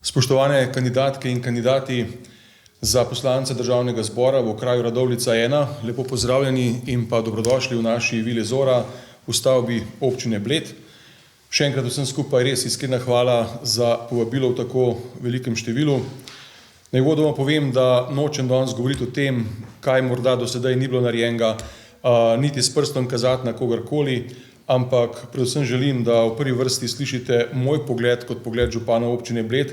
Spoštovane kandidatke in kandidati za poslance Državnega zbora v okraju Radovljica 1, lepo pozdravljeni in pa dobrodošli v naši vili Zora v stavbi občine Bled. Še enkrat vsem skupaj res iskrena hvala za povabilo v tako velikem številu. Naj uvodoma povem, da nočem danes govoriti o tem, kaj morda do sedaj ni bilo narejenega, niti s prstom kazati na kogarkoli, ampak predvsem želim, da v prvi vrsti slišite moj pogled kot pogled župana občine Bled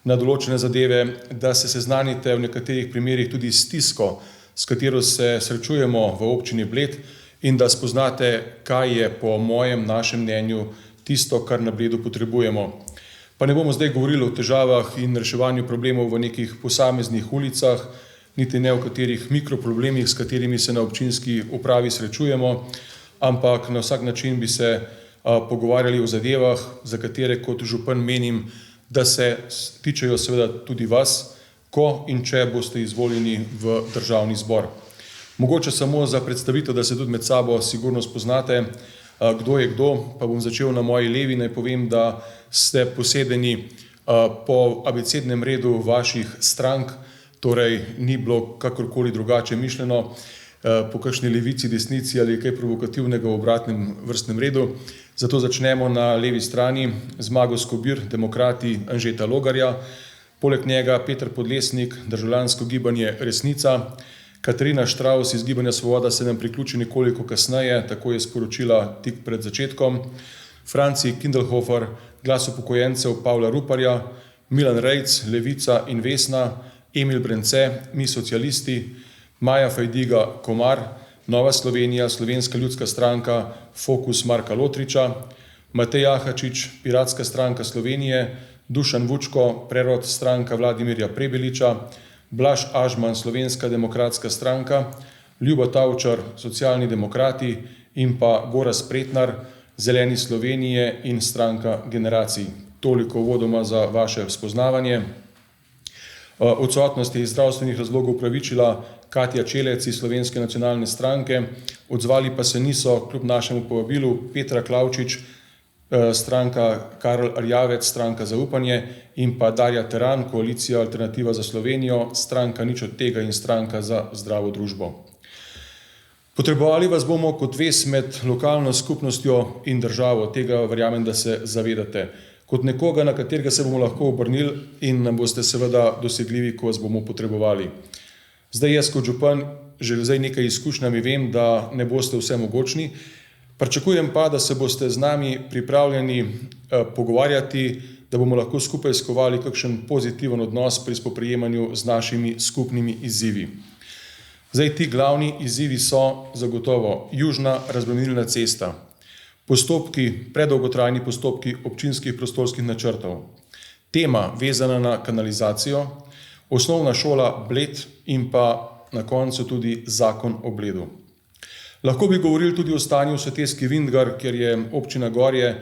na določene zadeve, da se seznanite v nekaterih primerih tudi s stisko, s katero se srečujemo v občini Bled in da spoznate, kaj je po mojem, našem mnenju tisto, kar na Bledu potrebujemo. Pa ne bomo zdaj govorili o težavah in reševanju problemov v nekih posameznih ulicah, niti ne o katerih mikroproblemih, s katerimi se na občinski upravi srečujemo, ampak na vsak način bi se pogovarjali o zadevah, za katere kot župan menim, da se tičejo seveda tudi vas, ko in če boste izvoljeni v Državni zbor. Mogoče samo za predstavitev, da se tudi med sabo sigurno spoznate, kdo je kdo, pa bom začel na moji levi, naj povem, da ste posedeni po abecednem redu vaših strank, torej ni bilo kakorkoli drugače mišljeno, po kakšni levici, desnici ali kaj provokativnega v obratnem vrstnem redu. Zato začnemo na levi strani. Zmago Skobir, Demokrati Anžeta Logarja, poleg njega Peter Podlesnik, Državljansko gibanje Resnica, Katarina Štravs iz Gibanja Svoboda se nam priključi nekoliko kasneje, tako je sporočila tik pred začetkom, Franci Kindelhofer, Glas upokojencev Pavla Ruparja, Milan Rejc, Levica in Vesna, Emil Brence, Mi socialisti, Maja Fajdiga Komar, Nova Slovenija, Slovenska ljudska stranka, Fokus Marka Lotriča, Matej Ahačič, Piratska stranka Slovenije, Dušan Vučko, Prerod stranka Vladimirja Prebeliča, Blaž Ažman, Slovenska demokratska stranka, Ljubo Tavčar, Socialni demokrati in pa Gorazd Pretnar, Zeleni Slovenije in stranka Generacij. Toliko uvodoma za vaše spoznavanje. Odsotnost je iz zdravstvenih razlogov upravičila Katja Čelec iz Slovenske nacionalne stranke, odzvali pa se niso kljub našemu povabilu Petra Klavčič, stranka Karl Arjavec, stranka Zaupanje in pa Darja Teran, Koalicija Alternativa za Slovenijo, stranka Nič od tega in stranka za zdravo družbo. Potrebovali vas bomo kot vez med lokalno skupnostjo in državo, tega verjamem, da se zavedate. Kot nekoga, na katerega se bomo lahko obrnili in nam boste seveda dosegljivi, ko vas bomo potrebovali. Zdaj jaz kot župan, že zdaj nekaj izkušnjami vem, da ne boste vsemogočni, pričakujem pa, da se boste z nami pripravljeni pogovarjati, da bomo lahko skupaj skovali kakšen pozitiven odnos pri spoprijemanju z našimi skupnimi izzivi. Zdaj ti glavni izzivi so zagotovo južna razbremenilna cesta, predolgotrajni postopki občinskih prostorskih načrtov, tema vezana na kanalizacijo, osnovna šola Bled in pa na koncu tudi zakon o Bledu. Lahko bi govorili tudi o stanju v Soteski Vintgar, kjer je občina Gorje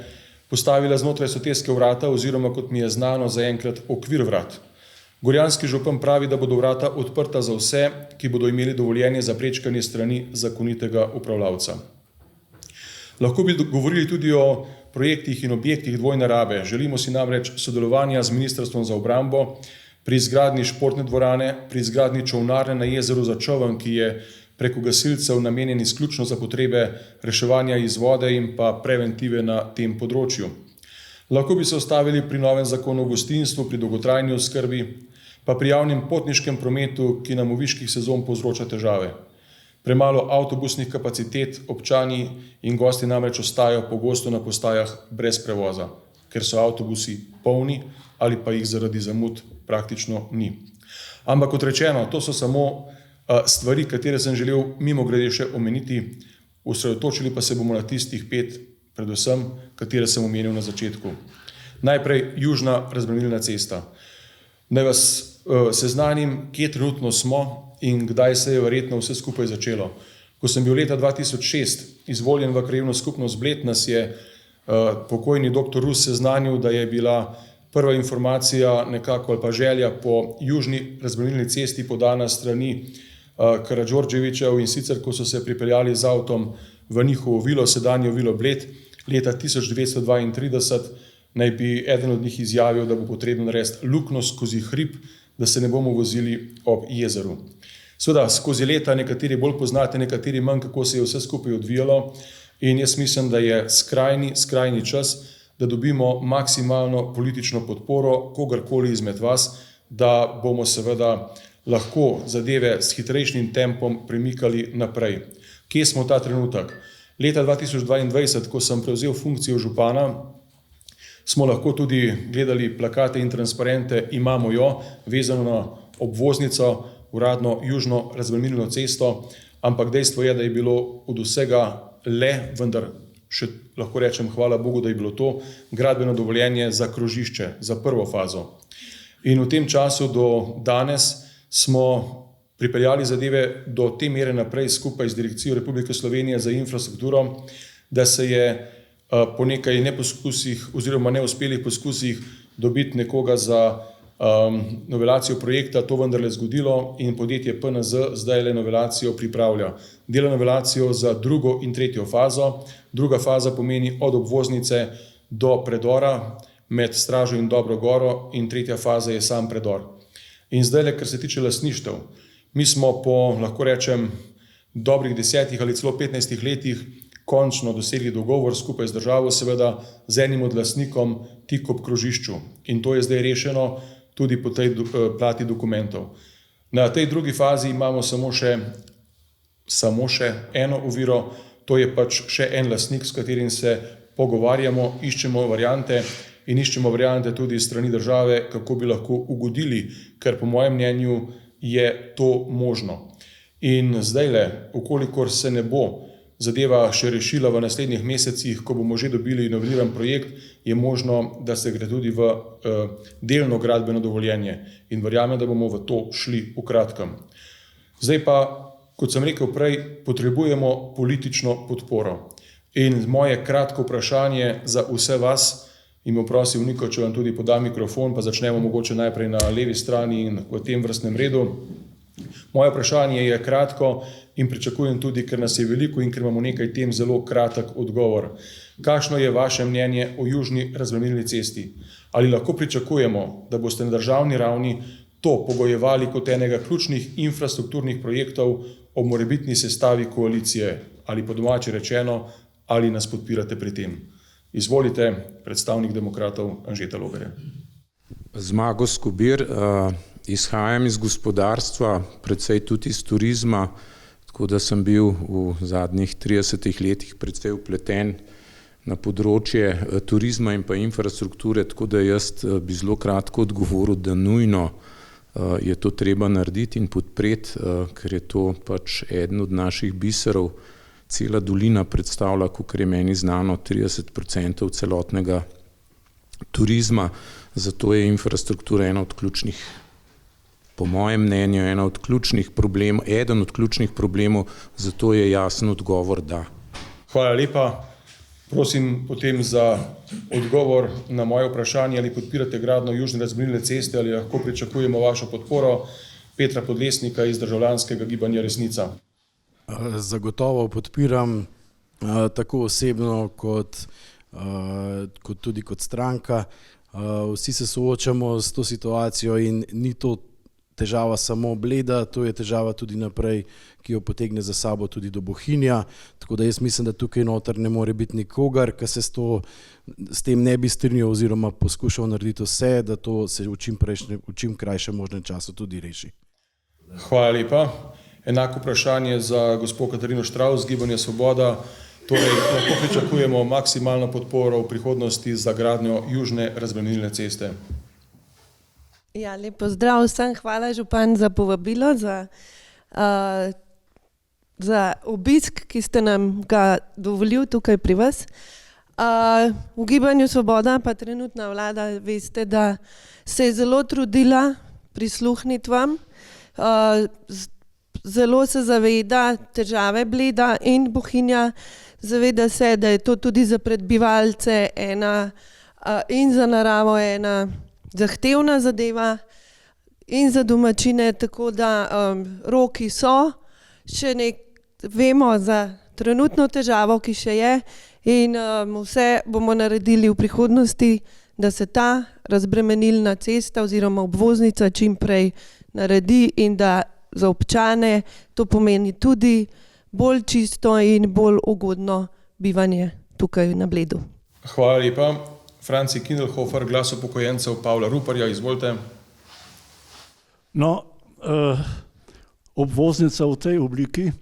postavila znotraj Soteske vrata oziroma, kot mi je znano, zaenkrat okvir vrat. Gorjanski župan pravi, da bodo vrata odprta za vse, ki bodo imeli dovoljenje za prečkanje strani zakonitega upravljavca. Lahko bi govorili tudi o projektih in objektih dvojne rabe. Želimo si namreč sodelovanja z Ministrstvom za obrambo pri izgradnji športne dvorane, pri izgradnji čolnarne na jezeru Začoven, ki je preko gasilcev namenjen izključno za potrebe reševanja iz vode in pa preventive na tem področju. Lahko bi se ustavili pri novem zakonu o gostinstvu, pri dolgotrajni oskrbi, pa pri javnem potniškem prometu, ki nam v viških sezon povzroča težave. Premalo avtobusnih kapacitet, občani in gosti namreč ostajajo pogosto na postajah brez prevoza, ker so avtobusi polni ali pa jih zaradi zamud praktično ni. Ampak kot rečeno, to so samo stvari, katere sem želel mimogrede še omeniti, osredotočili pa se bomo na tistih 5, predvsem, katere sem omenil na začetku. Najprej južna razbremenilna cesta. Naj vas seznanim, kje trenutno smo in kdaj se je verjetno vse skupaj začelo. Ko sem bil leta 2006 izvoljen v krajevno skupnost Bled, nas je pokojni dr. Rus seznanil, da je bila prva informacija nekako ali pa želja po južni razbremenilni cesti podana strani Karadžordževičev, in sicer, ko so se pripeljali z avtom v njihovo vilo, sedanjo vilo Bled, leta 1932, naj bi eden od njih izjavil, da bo potrebno narediti luknjo skozi hrib, da se ne bomo vozili ob jezeru. Seveda, skozi leta nekateri bolj poznate, nekateri manj, kako se je vse skupaj odvijalo, in jaz mislim, da je skrajni čas, da dobimo maksimalno politično podporo kogarkoli izmed vas, da bomo seveda lahko zadeve s hitrejšim tempom premikali naprej. Kje smo ta trenutek? Leta 2022, ko sem prevzel funkcijo župana, smo lahko tudi gledali plakate in transparente, imamo jo, vezano na obvoznico, uradno južno razbremenilno cesto, ampak dejstvo je, da je bilo od vsega vendar še lahko rečem, hvala Bogu, da je bilo to gradbeno dovoljenje za krožišče, za prvo fazo. In v tem času do danes smo pripeljali zadeve do te mere naprej skupaj z Direkcijo Republike Slovenije za infrastrukturo, da se je po nekaj neposkusih oziroma neuspelih poskusih dobiti nekoga za novelacijo projekta, to vendarle zgodilo in podjetje PNZ zdaj le novelacijo pripravlja. Dela novelacijo za drugo in tretjo fazo. Druga faza pomeni od obvoznice do predora med Stražo in Dobro goro in tretja faza je sam predor. In zdaj le, kar se tiče lastništev, mi smo po, lahko rečem, dobrih 10 ali celo 15 letih končno dosegli dogovor skupaj z državo, seveda z enim od lastnikom tik ob krožišču. In to je zdaj rešeno tudi po tej plati dokumentov. Na tej drugi fazi imamo samo še eno oviro, to je pač še en lastnik, s katerim se pogovarjamo, iščemo variante tudi strani države, kako bi lahko ugodili, ker po mojem mnenju je to možno. In zdajle, ukolikor se ne bo zadeva še rešila v naslednjih mesecih, ko bomo že dobili noveliran projekt, je možno, da se gre tudi v delno gradbeno dovoljenje in verjamem, da bomo v to šli v kratkem. Zdaj pa, kot sem rekel prej, potrebujemo politično podporo. In moje kratko vprašanje za vse vas, in bom prosil Niko, če vam tudi poda mikrofon, pa začnemo mogoče najprej na levi strani in v tem vrstnem redu. Moje vprašanje je kratko in pričakujem tudi, ker nas je veliko in ker imamo nekaj tem zelo kratek odgovor. Kakšno je vaše mnenje o južni razbremenilni cesti? Ali lahko pričakujemo, da boste na državni ravni to pogojevali kot enega ključnih infrastrukturnih projektov ob morebitni sestavi koalicije? Ali po domače rečeno, ali nas podpirate pri tem? Izvolite, predstavnik demokratov Anžeta Logarja. Zmago Skobir, izhajam iz gospodarstva, predvsej tudi iz turizma, tako da sem bil v zadnjih 30 letih predvsej vpleten na področje turizma in pa infrastrukture, tako da jaz bi zelo kratko odgovoril, da nujno je to treba narediti in podpreti, ker je to pač eden od naših biserov. Cela dolina predstavlja, kakor je meni znano, 30% celotnega turizma, zato je infrastruktura ena od ključnih, po mojem mnenju, eden od ključnih problemov, zato je jasen odgovor da. Hvala lepa. Prosim potem za odgovor na moje vprašanje, ali podpirate gradnjo južne razbremenilne ceste, ali lahko pričakujemo vašo podporo, Petra Podlesnika iz državljanskega gibanja Resnica. Zagotovo podpiram tako osebno kot tudi kot stranka. Vsi se soočamo s to situacijo in ni to težava samo Bleda, to je težava tudi naprej, ki jo potegne za sabo tudi do Bohinja. Tako da jaz mislim, da tukaj noter ne more biti nikogar, ki se s tem ne bi strinjal oziroma poskušal narediti vse, da to se v čim krajšem možnem času tudi reši. Hvala lepa. Enako vprašanje za gospod Katarino Štravs, Gibanje Svoboda. Torej, lahko pričakujemo maksimalno podporo v prihodnosti za gradnjo južne razbremenilne ceste. Ja, lep pozdrav vsem, hvala župan za povabilo, za obisk, ki ste nam ga dovolili tukaj pri vas. V Gibanju Svoboda pa trenutna vlada, veste, da se je zelo trudila prisluhniti vam. Zelo se zaveda težave Bleda in Bohinja, zaveda se, da je to tudi za prebivalce in za naravo ena zahtevna zadeva in za domačine, tako da roki so, še vemo za trenutno težavo, ki še je in vse bomo naredili v prihodnosti, da se ta razbremenilna cesta oziroma obvoznica čim prej naredi in da za občane to pomeni tudi bolj čisto in bolj ugodno bivanje tukaj na Bledu. Hvala lepa. Franci Kindelhofer, Glas upokojencev Pavla Ruparja, izvolite. No, obvoznica v tej obliki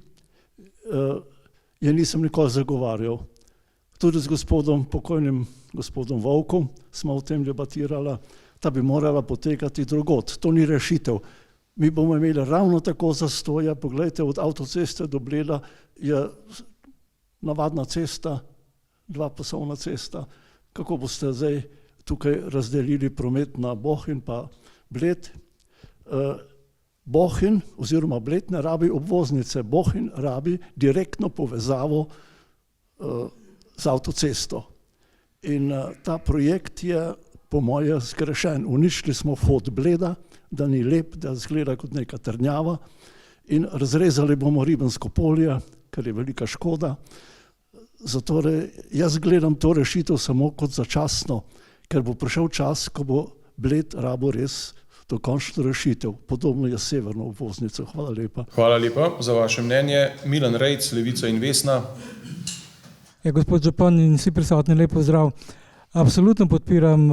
je nisem nikoli zagovarjal. Tudi z pokojnim gospodom Volkom smo o tem debatirali, da bi morala potekati drugod. To ni rešitev. Mi bomo imeli ravno tako zastoja. Poglejte, od avtoceste do Bleda je navadna cesta, dvapasovna cesta. Kako boste zdaj tukaj razdelili promet na Bohinj pa Bled? Bohinj oziroma Bled ne rabi obvoznice, Bohinj rabi direktno povezavo z avtocesto. In ta projekt je po moje zgrešen. Uničili smo vhod Bleda, da ni lep, da izgleda kot neka trdnjava, in razrezali bomo Ribensko polje, kar je velika škoda. Zato jaz gledam to rešitev samo kot začasno, ker bo prišel čas, ko bo Bled rabo res dokončno rešitev. Podobno je s severno obvoznico. Hvala lepa. Hvala lepa za vaše mnenje. Milan Rejc, Levica in Vesna. Gospod župan in vsi prisotni, lep pozdrav. Absolutno podpiram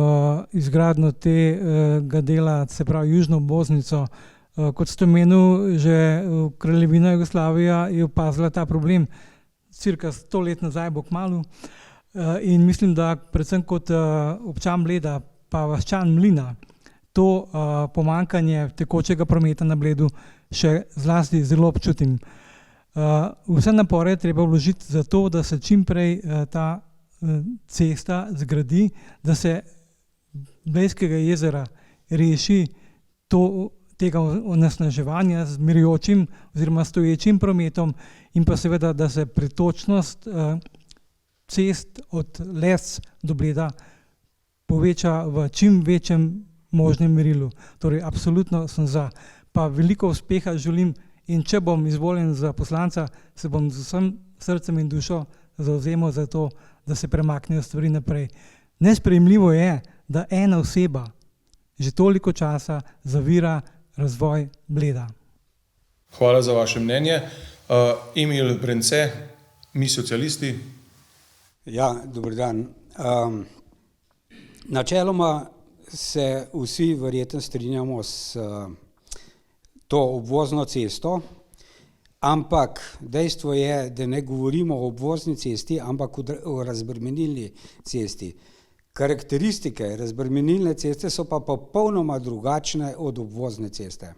izgradnjo tega dela, se pravi južno obvoznico. Kot ste omenili, že Kraljevina Jugoslavija je opazila ta problem cirka 100 let nazaj, bo kmalu. In mislim, da predvsem kot občan Bleda pa vaščan Mlina, to pomanjkanje tekočega prometa na Bledu še zlasti zelo občutim. Vse napore je treba vložiti za to, da se čim prej ta cesta zgradi, da se Blejskega jezera reši tega onesnaževanja z mirujočim oziroma stoječim prometom in pa seveda, da se pretočnost cest od Les do Bleda poveča v čim večjem možnem merilu. Torej, absolutno sem za. Pa veliko uspeha želim in če bom izvoljen za poslanca, se bom z vsem srcem in dušo zavzemal za to, da se premaknejo stvari naprej. Nesprejemljivo je, da ena oseba že toliko časa zavira razvoj Bleda. Hvala za vaše mnenje. Emil Brence, Mi socialisti. Ja, dober dan. Načeloma se vsi verjetno strinjamo s to obvozno cesto, ampak dejstvo je, da ne govorimo o obvozni cesti, ampak o razbremenilni cesti. Karakteristike razbremenilne ceste so pa popolnoma drugačne od obvozne ceste.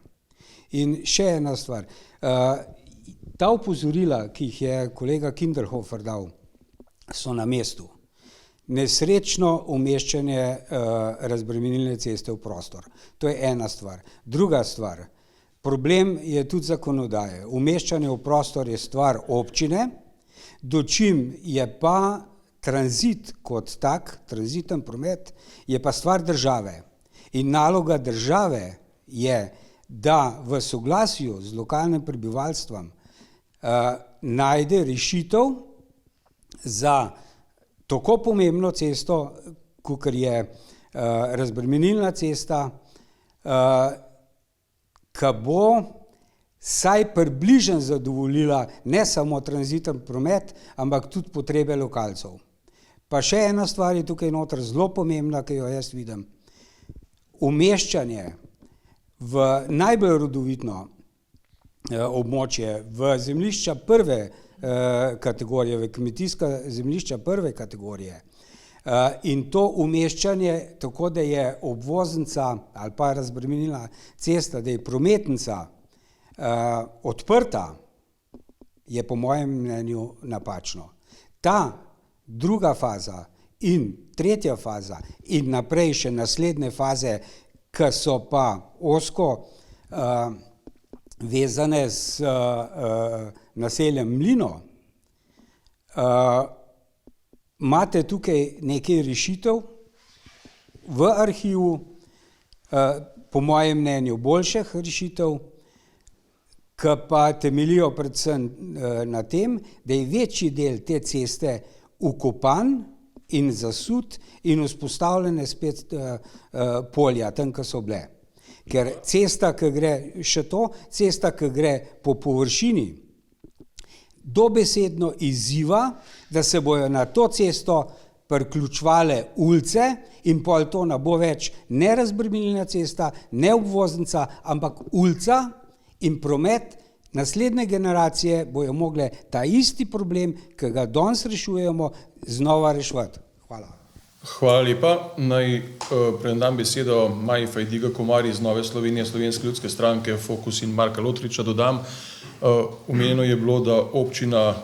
In še ena stvar. Ta opozorila, ki jih je kolega Kindelhofer dal, so na mestu. Nesrečno umeščanje razbremenilne ceste v prostor. To je ena stvar. Druga stvar. Problem je tudi zakonodaje. Umeščanje v prostor je stvar občine, dočim je pa tranzit kot tak, tranziten promet, je pa stvar države. In naloga države je, da v soglasju z lokalnim prebivalstvom najde rešitev za tako pomembno cesto, kakor je razbremenilna cesta, ki bo saj približno zadovoljila ne samo tranziten promet, ampak tudi potrebe lokalcev. Pa še ena stvar je tukaj noter zelo pomembna, ki jo jaz vidim. Umeščanje v najbolj rodovitno območje, v zemljišča prve kategorije, v kmetijska zemljišča prve kategorije. In to umeščanje tako, da je obvoznica ali pa razbremenilna cesta, da je prometnica odprta, je po mojem mnenju napačno. Ta druga faza in tretja faza in naprej še naslednje faze, ki so pa ozko vezane s naseljem Mlino, imate tukaj nekaj rešitev v arhivu, po mojem mnenju boljših rešitev, ki pa temeljijo predvsem na tem, da je večji del te ceste ukopan in zasut in vzpostavljene spet polja, tam, ki so bile. Ker cesta, ki gre, še to, cesta, ki gre po površini, dobesedno izziva, da se bojo na to cesto priključvale ulice in pol to ne bo več ne razbremenilna cesta, ne obvoznica, ampak ulica in promet naslednje generacije bojo mogle ta isti problem, ki ga danes rešujemo, znova reševati. Hvala. Hvala lepa. Naj predam besedo Maji Fajdiga Komari iz Nove Slovenije, Slovenske ljudske stranke, Fokus in Marka Lotriča dodam. Omenjeno je bilo, da občina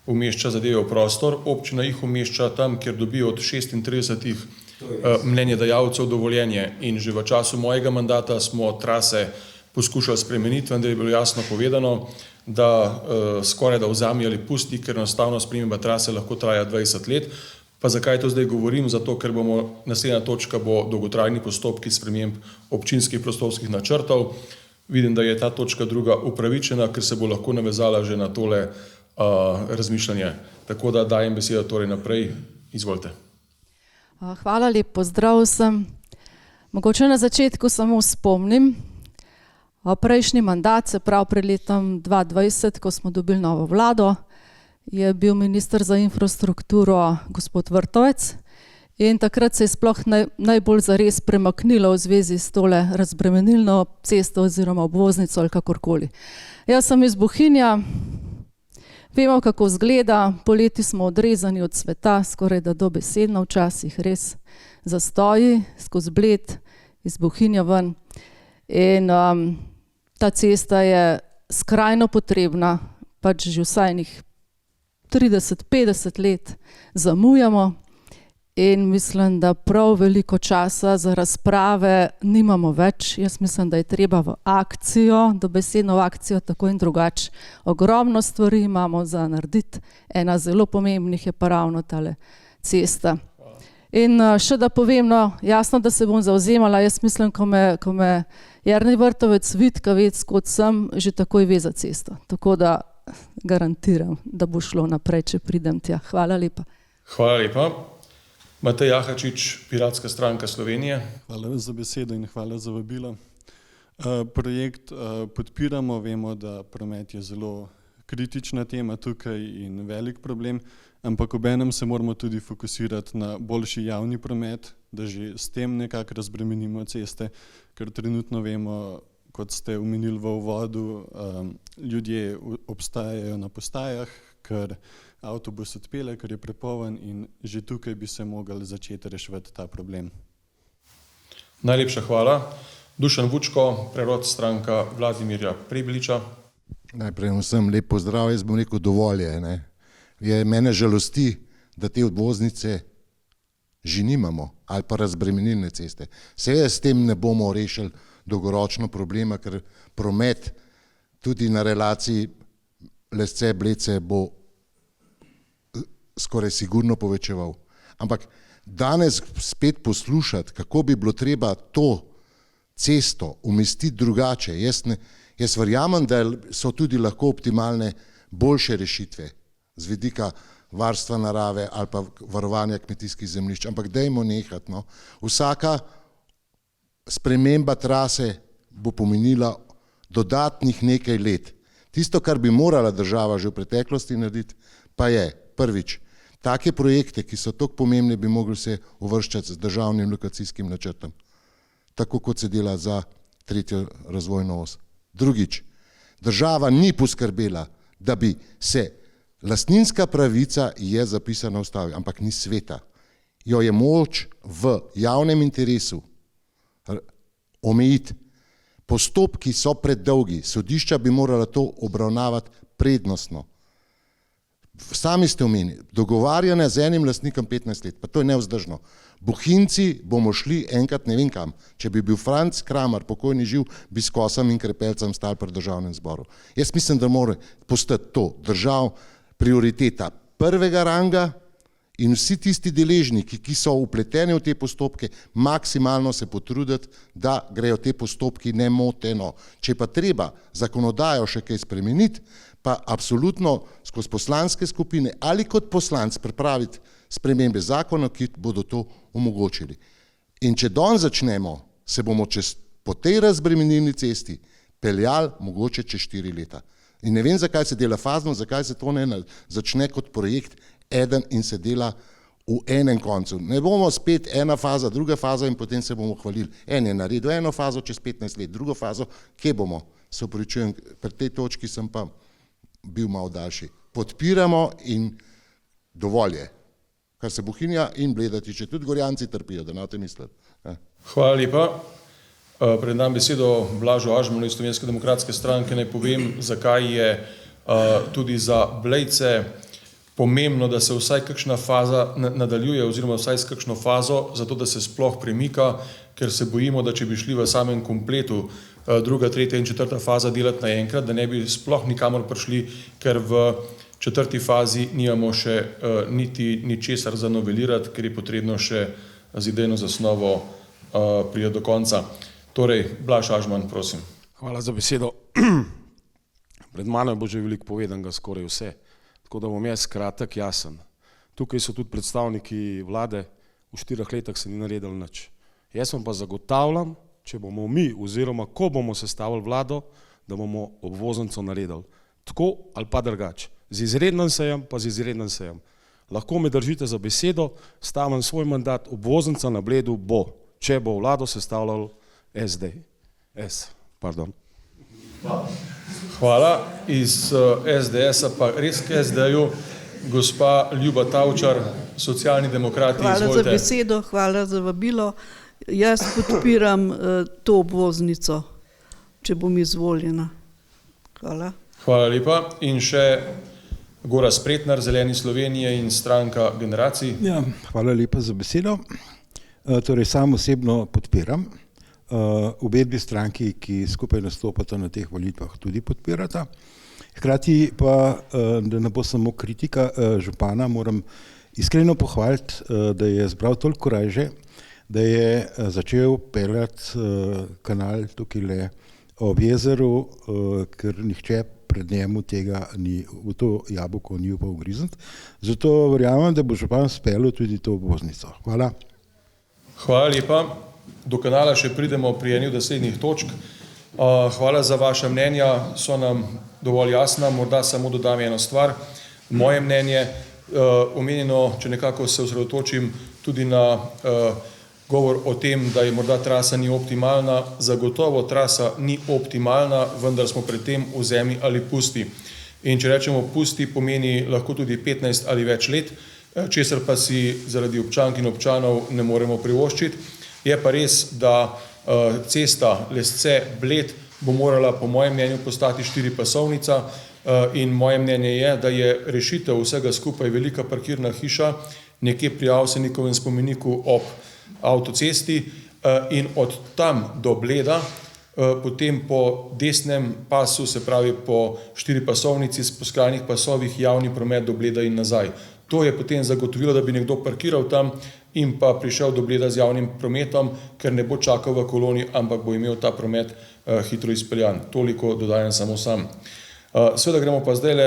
umešča zadeve v prostor. Občina jih umešča tam, kjer dobijo od 36 mnenjedajalcev dovoljenje. In že v času mojega mandata smo trase poskušali spremeniti, vendar je bilo jasno povedano, da skoraj da vzami ali pusti, ker enostavno sprememba trase lahko traja 20 let. Pa zakaj to zdaj govorim? Zato, ker bomo naslednja točka bo dolgotrajni postopki sprememb občinskih prostorskih načrtov. Vidim, da je ta točka druga upravičena, ker se bo lahko navezala že na tole razmišljanje. Tako da dajem besedo torej naprej. Izvolite. Hvala, lep pozdrav vsem. Mogoče na začetku samo spomnim, prejšnji mandat, se pravi pred letom 2020, ko smo dobili novo vlado, je bil minister za infrastrukturo gospod Vrtovec in takrat se je sploh najbolj zares premaknilo v zvezi s tole razbremenilno cesto oziroma obvoznico ali kakorkoli. Jaz sem iz Bohinja, vemo, kako izgleda, poleti smo odrezani od sveta, skoraj da dobesedno včasih, res zastoji skozi Bled, iz Bohinja ven. In ta cesta je skrajno potrebna, pač že vsaj 30-50 let zamujamo in mislim, da prav veliko časa za razprave nimamo več. Jaz mislim, da je treba v akcijo, dobesedno v akcijo, tako in drugače. Ogromno stvari imamo za narediti, ena zelo pomembnih je pa ravno tale cesta. In še da povem, no, jasno, da se bom zauzemala, jaz mislim, ko me Jernej Vrtovec vidi, ko ve, kot sem, že takoj ve za cesto. Tako da garantiram, da bo šlo naprej, če pridem tja. Hvala lepa. Hvala lepa. Matej Jahačič, Piratska stranka Slovenije. Hvala za besedo in hvala za vabilo. Projekt podpiramo, vemo, da promet je zelo kritična tema tukaj in velik problem, ampak obenem se moramo tudi fokusirati na boljši javni promet, da že s tem nekako razbremenimo ceste, ker trenutno vemo, kot ste omenili v uvodu, ljudje obstajajo na postajah, ker avtobus odpelje, ker je prepoln in že tukaj bi se mogli začeti reševati ta problem. Najlepša hvala. Dušan Vučko, Prerod, stranka Vladimirja Prebiliča. Najprej vsem lep pozdrav, jaz bom rekel dovolj je. Mene žalosti, da te obvoznice že nimamo ali pa razbremenilne ceste. Seveda s tem ne bomo rešili dolgoročno problema, ker promet tudi na relaciji Lesce-Bled bo skoraj sigurno povečeval. Ampak danes spet poslušati, kako bi bilo treba to cesto umestiti drugače. Jaz verjamem, da so tudi lahko optimalne boljše rešitve z vidika varstva narave ali pa varovanja kmetijskih zemljišč, ampak dajmo nehati. No. Vsaka sprememba trase bo pomenila dodatnih nekaj let. Tisto, kar bi morala država že v preteklosti narediti, pa je prvič, take projekte, ki so tako pomembne, bi mogli se uvrščati z državnim lokacijskim načrtom, tako kot se dela za tretjo razvojno os. Drugič, država ni poskrbela, da bi se lastninska pravica je zapisana v ustavi, ampak ni sveta. Jo je moč v javnem interesu omejiti. Postopki so predolgi, sodišča bi morala to obravnavati prednostno. Sami ste omenili, dogovarjanje z enim lastnikom 15 let, pa to je nevzdržno. Bohinjci bomo šli enkrat ne vem kam. Če bi bil Franc Kramer, pokojni živ, bi s kosom in krepelcem stal pred državnem zboru. Jaz mislim, da mora postati to držav prioriteta prvega ranga in vsi tisti deležniki, ki so vpleteni v te postopke, maksimalno se potruditi, da grejo te postopki nemoteno. Če pa treba zakonodajo še kaj spremeniti, pa absolutno skozi poslanske skupine ali kot poslanc pripraviti spremembe zakonov, ki bodo to omogočili. In če danes začnemo, se bomo po tej razbremenilni cesti peljali mogoče čez 4 leta. In ne vem, zakaj se dela fazno, zakaj se to ne začne kot projekt eden in se dela v enem koncu. Ne bomo spet ena faza, druga faza in potem se bomo hvalili. En je naredil eno fazo, čez 15 let drugo fazo, kje bomo? Se opravičujem, pri tej točki sem pa bil malo daljši. Podpiramo in dovolj je. Kar se Bohinja in Bleda tiče, tudi Gorjanci trpijo, da ne misliti. Hvala lepa. Predam besedo Blažu Ažmanu iz Slovenske demokratske stranke, naj povem, zakaj je tudi za Blejce pomembno, da se vsaj kakšna faza nadaljuje oziroma vsaj s kakšno fazo, zato da se sploh premika, ker se bojimo, da če bi šli v samem kompletu druga, tretja in četrta faza delati naenkrat, da ne bi sploh nikamor prišli, ker v četrti fazi nimamo še niti ničesar za novelirati, ker je potrebno še z idejno zasnovo priti do konca. Torej, Blaž Ažman, prosim. Hvala za besedo. Pred mano je bilo že veliko povedanega, skoraj vse. Tako da bom jaz kratek, jasen. Tukaj so tudi predstavniki vlade, v 4 letih se ni naredilo nič. Jaz vam pa zagotavljam, če bomo mi oziroma ko bomo sestavili vlado, da bomo obvoznico naredili. Tako ali pa drugače. Z izrednim sejem pa z izrednim sejem. Lahko me držite za besedo, stavim svoj mandat, obvoznica na Bledu bo, če bo vlado sestavljal SDS. Hvala. Iz SDS-a pa res k SD-ju, gospa Ljuba Tavčar, Socialni demokrati, izvolite. Hvala za besedo, hvala za vabilo. Jaz podpiram to obvoznico, če bom izvoljena. Hvala. Hvala lepa. In še Gorazd Pretnar, Zeleni Slovenije in stranka Generacij. Ja, hvala lepa za besedo. Torej, sam osebno podpiram. Obe dve stranki, ki skupaj nastopata na teh volitvah, tudi podpirata. Hkrati pa, da ne bo samo kritika župana, moram iskreno pohvaliti, da je zbral toliko korajže, da je začel peljati kanal tukaj ob jezeru, ker nihče pred njemu tega ni, v to jabolko ni upal ugrizniti. Zato verjamem, da bo župan speljal tudi to obvoznico. Hvala. Hvala lepa. Do kanala še pridemo pri eni od naslednjih točk. Hvala za vaša mnenja, so nam dovolj jasna, morda samo dodam eno stvar. Moje mnenje, omenjeno, če nekako se osredotočim tudi na govor o tem, da je morda trasa ni optimalna, zagotovo trasa ni optimalna, vendar smo pred tem vzemi ali pusti. In če rečemo pusti, pomeni lahko tudi 15 ali več let, česar pa si zaradi občank in občanov ne moremo privoščiti. Je pa res, da cesta Lesce-Bled bo morala po mojem mnenju postati 4-pasovnica in moje mnenje je, da je rešitev vsega skupaj velika parkirna hiša nekje pri Avsenikovem spomeniku ob avtocesti in od tam do Bleda, potem po desnem pasu, se pravi po 4-pasovnici po skrajnih pasovih javni promet do Bleda in nazaj. To je potem zagotovilo, da bi nekdo parkiral tam in pa prišel do Bleda z javnim prometom, ker ne bo čakal v koloni, ampak bo imel ta promet hitro izpeljan. Toliko dodajam samo sam. Seveda gremo pa zdaj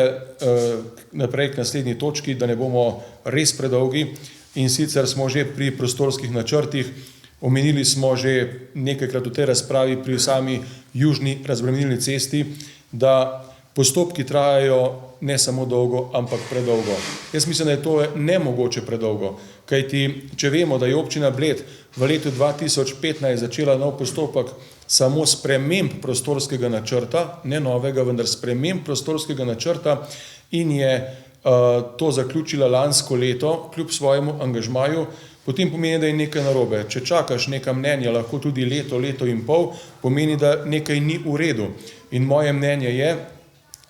naprej k naslednji točki, da ne bomo res predolgi. In sicer smo že pri prostorskih načrtih, omenili smo že nekajkrat v tej razpravi pri sami južni razbremenilni cesti, da postopki trajajo ne samo dolgo, ampak predolgo. Jaz mislim, da je to nemogoče predolgo, kajti če vemo, da je občina Bled v letu 2015 začela nov postopek samo sprememb prostorskega načrta, ne novega, vendar sprememb prostorskega načrta in je to zaključila lansko leto, kljub svojemu angažmaju, potem pomeni, da je nekaj narobe. Če čakaš neka mnenja, lahko tudi leto, leto in pol, pomeni, da nekaj ni v redu. In moje mnenje je,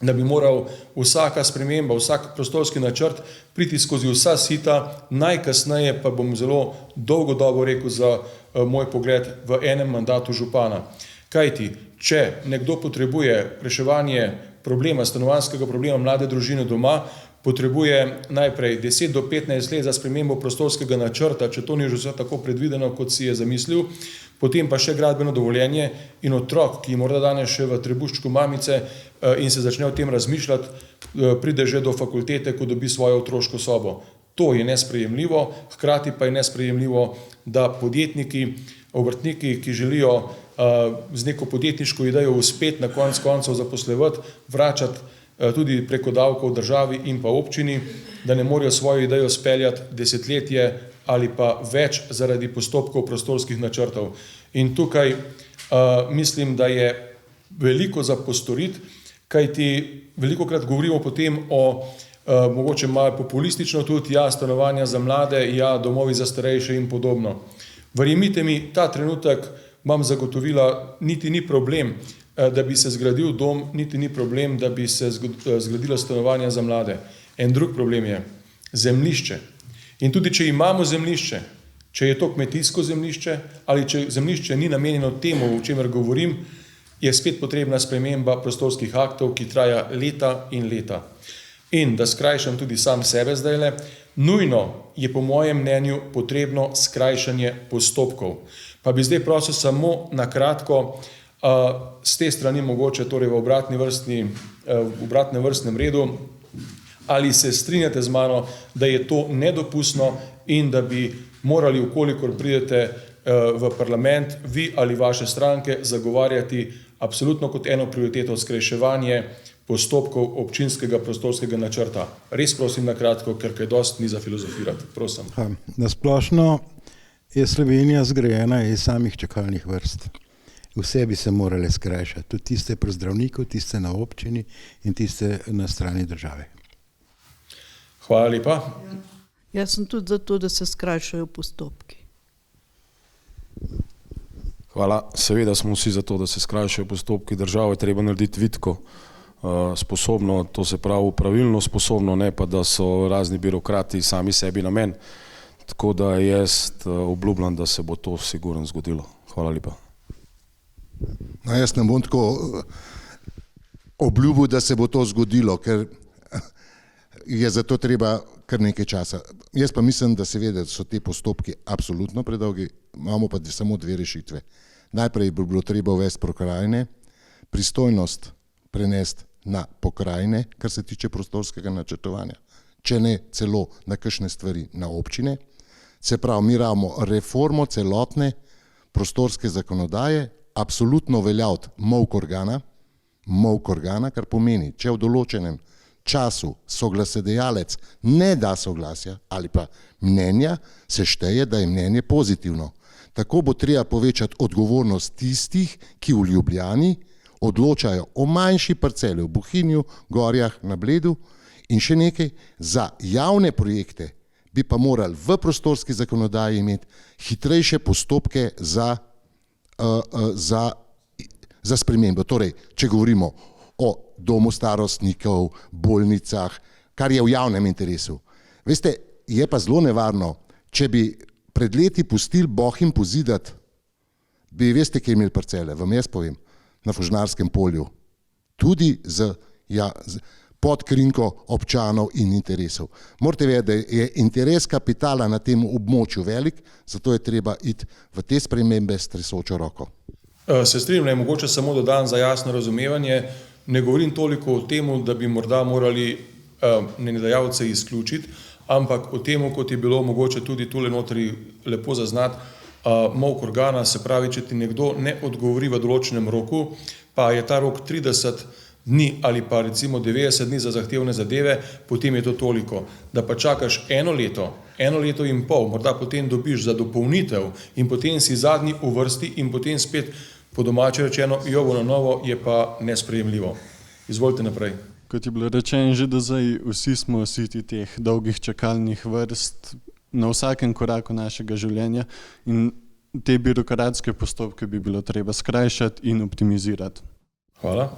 da bi moral vsaka sprememba, vsak prostorski načrt priti skozi vsa sita, najkasneje pa bom zelo dolgo dobo rekel za moj pogled v enem mandatu župana. Kajti, če nekdo potrebuje reševanje problema, stanovanjskega problema mlade družine doma, potrebuje najprej 10 do 15 let za spremembo prostorskega načrta, če to ni že vse tako predvideno, kot si je zamislil, potem pa še gradbeno dovoljenje in otrok, ki morda danes še v trebuščku mamice in se začne o tem razmišljati, pride že do fakultete, ko dobi svojo otroško sobo. To je nesprejemljivo, hkrati pa je nesprejemljivo, da podjetniki, obrtniki, ki želijo z neko podjetniško idejo uspeti na konec koncev zaposlevati, vračati tudi preko davkov državi in pa občini, da ne morejo svojo idejo speljati desetletje ali pa več zaradi postopkov prostorskih načrtov. In tukaj mislim, da je veliko za postoriti, kajti velikokrat govorimo potem o mogoče malo populistično tudi, ja, stanovanja za mlade, ja, domovi za starejše in podobno. Verjemite mi, ta trenutek imam zagotovila, niti ni problem, da bi se zgradil dom, niti ni problem, da bi se zgradilo stanovanja za mlade. En drug problem je zemljišče. In tudi, če imamo zemljišče, če je to kmetijsko zemljišče ali če zemljišče ni namenjeno temu, o čemer govorim, je spet potrebna sprememba prostorskih aktov, ki traja leta in leta. In da skrajšam tudi sam sebe zdajle, nujno je po mojem mnenju potrebno skrajšanje postopkov. Pa bi zdaj prosil samo na kratko, z te strani mogoče torej v obratnem vrstnem redu, ali se strinjate z mano, da je to nedopustno in da bi morali, ukolikor pridete v parlament, vi ali vaše stranke zagovarjati absolutno kot eno prioriteto skrajševanje postopkov občinskega prostorskega načrta. Res prosim na kratko, ker kaj dosti ni za filozofirati. Prosim. Na splošno je Slovenija zgrajena iz samih čakalnih vrst. Vse bi se morale skrajšati, tudi tiste pri zdravniku, tiste na občini in tiste na strani države. Hvala lepa. Jaz sem tudi za to, da se skrajšajo postopki. Hvala. Seveda smo vsi za to, da se skrajšajo postopki. Državo je treba narediti vitko, sposobno, to se pravi pravilno sposobno, ne pa da so razni birokrati sami sebi namen. Tako da jaz obljubljam, da se bo to sigurno zgodilo. Hvala lepa. No, jaz ne bom tako obljubil, da se bo to zgodilo, ker je za to treba kar nekaj časa. Jaz pa mislim, da seveda so te postopki absolutno predolgi, imamo pa samo dve rešitve. Najprej bi bilo treba uvesti pokrajine, pristojnost prenesti na pokrajine, kar se tiče prostorskega načrtovanja, če ne celo na kakšne stvari na občine. Se pravi, mi rabimo reformo celotne prostorske zakonodaje, absolutno uveljaviti molk organa, kar pomeni, če v določenem času soglasodajalec ne da soglasja ali pa mnenja, se šteje, da je mnenje pozitivno. Tako bo treba povečati odgovornost tistih, ki v Ljubljani odločajo o manjši parceli v Bohinju, Gorjah, na Bledu in še nekaj. Za javne projekte bi pa morali v prostorski zakonodaji imeti hitrejše postopke za spremembo. Torej, če govorimo o domu starostnikov, bolnicah, kar je v javnem interesu. Veste, je pa zelo nevarno, če bi pred leti pustili Bohinj pozidati, bi veste, kje imeli parcele, vam jaz povem, na Fužnarskem polju. Tudi pod krinko občanov in interesov. Morate vedeti, da je interes kapitala na tem območju velik, zato je treba iti v te spremembe s tresočo roko. Se strinjam, mogoče samo dodam za jasno razumevanje. Ne govorim toliko o tem, da bi morda morali mnenjedajalce izključiti, ampak o tem, kot je bilo mogoče tudi tule notri lepo zaznati, molk organa, se pravi, če ti nekdo ne odgovori v določenem roku, pa je ta rok 30 dni ali pa recimo 90 dni za zahtevne zadeve, potem je to toliko. Da pa čakaš eno leto in pol, morda potem dobiš za dopolnitev in potem si zadnji v vrsti in potem spet po domače rečeno jovo na novo, je pa nesprejemljivo. Izvolite naprej. Kot je bilo rečeno že do zdaj, vsi smo siti teh dolgih čakalnih vrst na vsakem koraku našega življenja in te birokratske postopke bi bilo treba skrajšati in optimizirati. Hvala.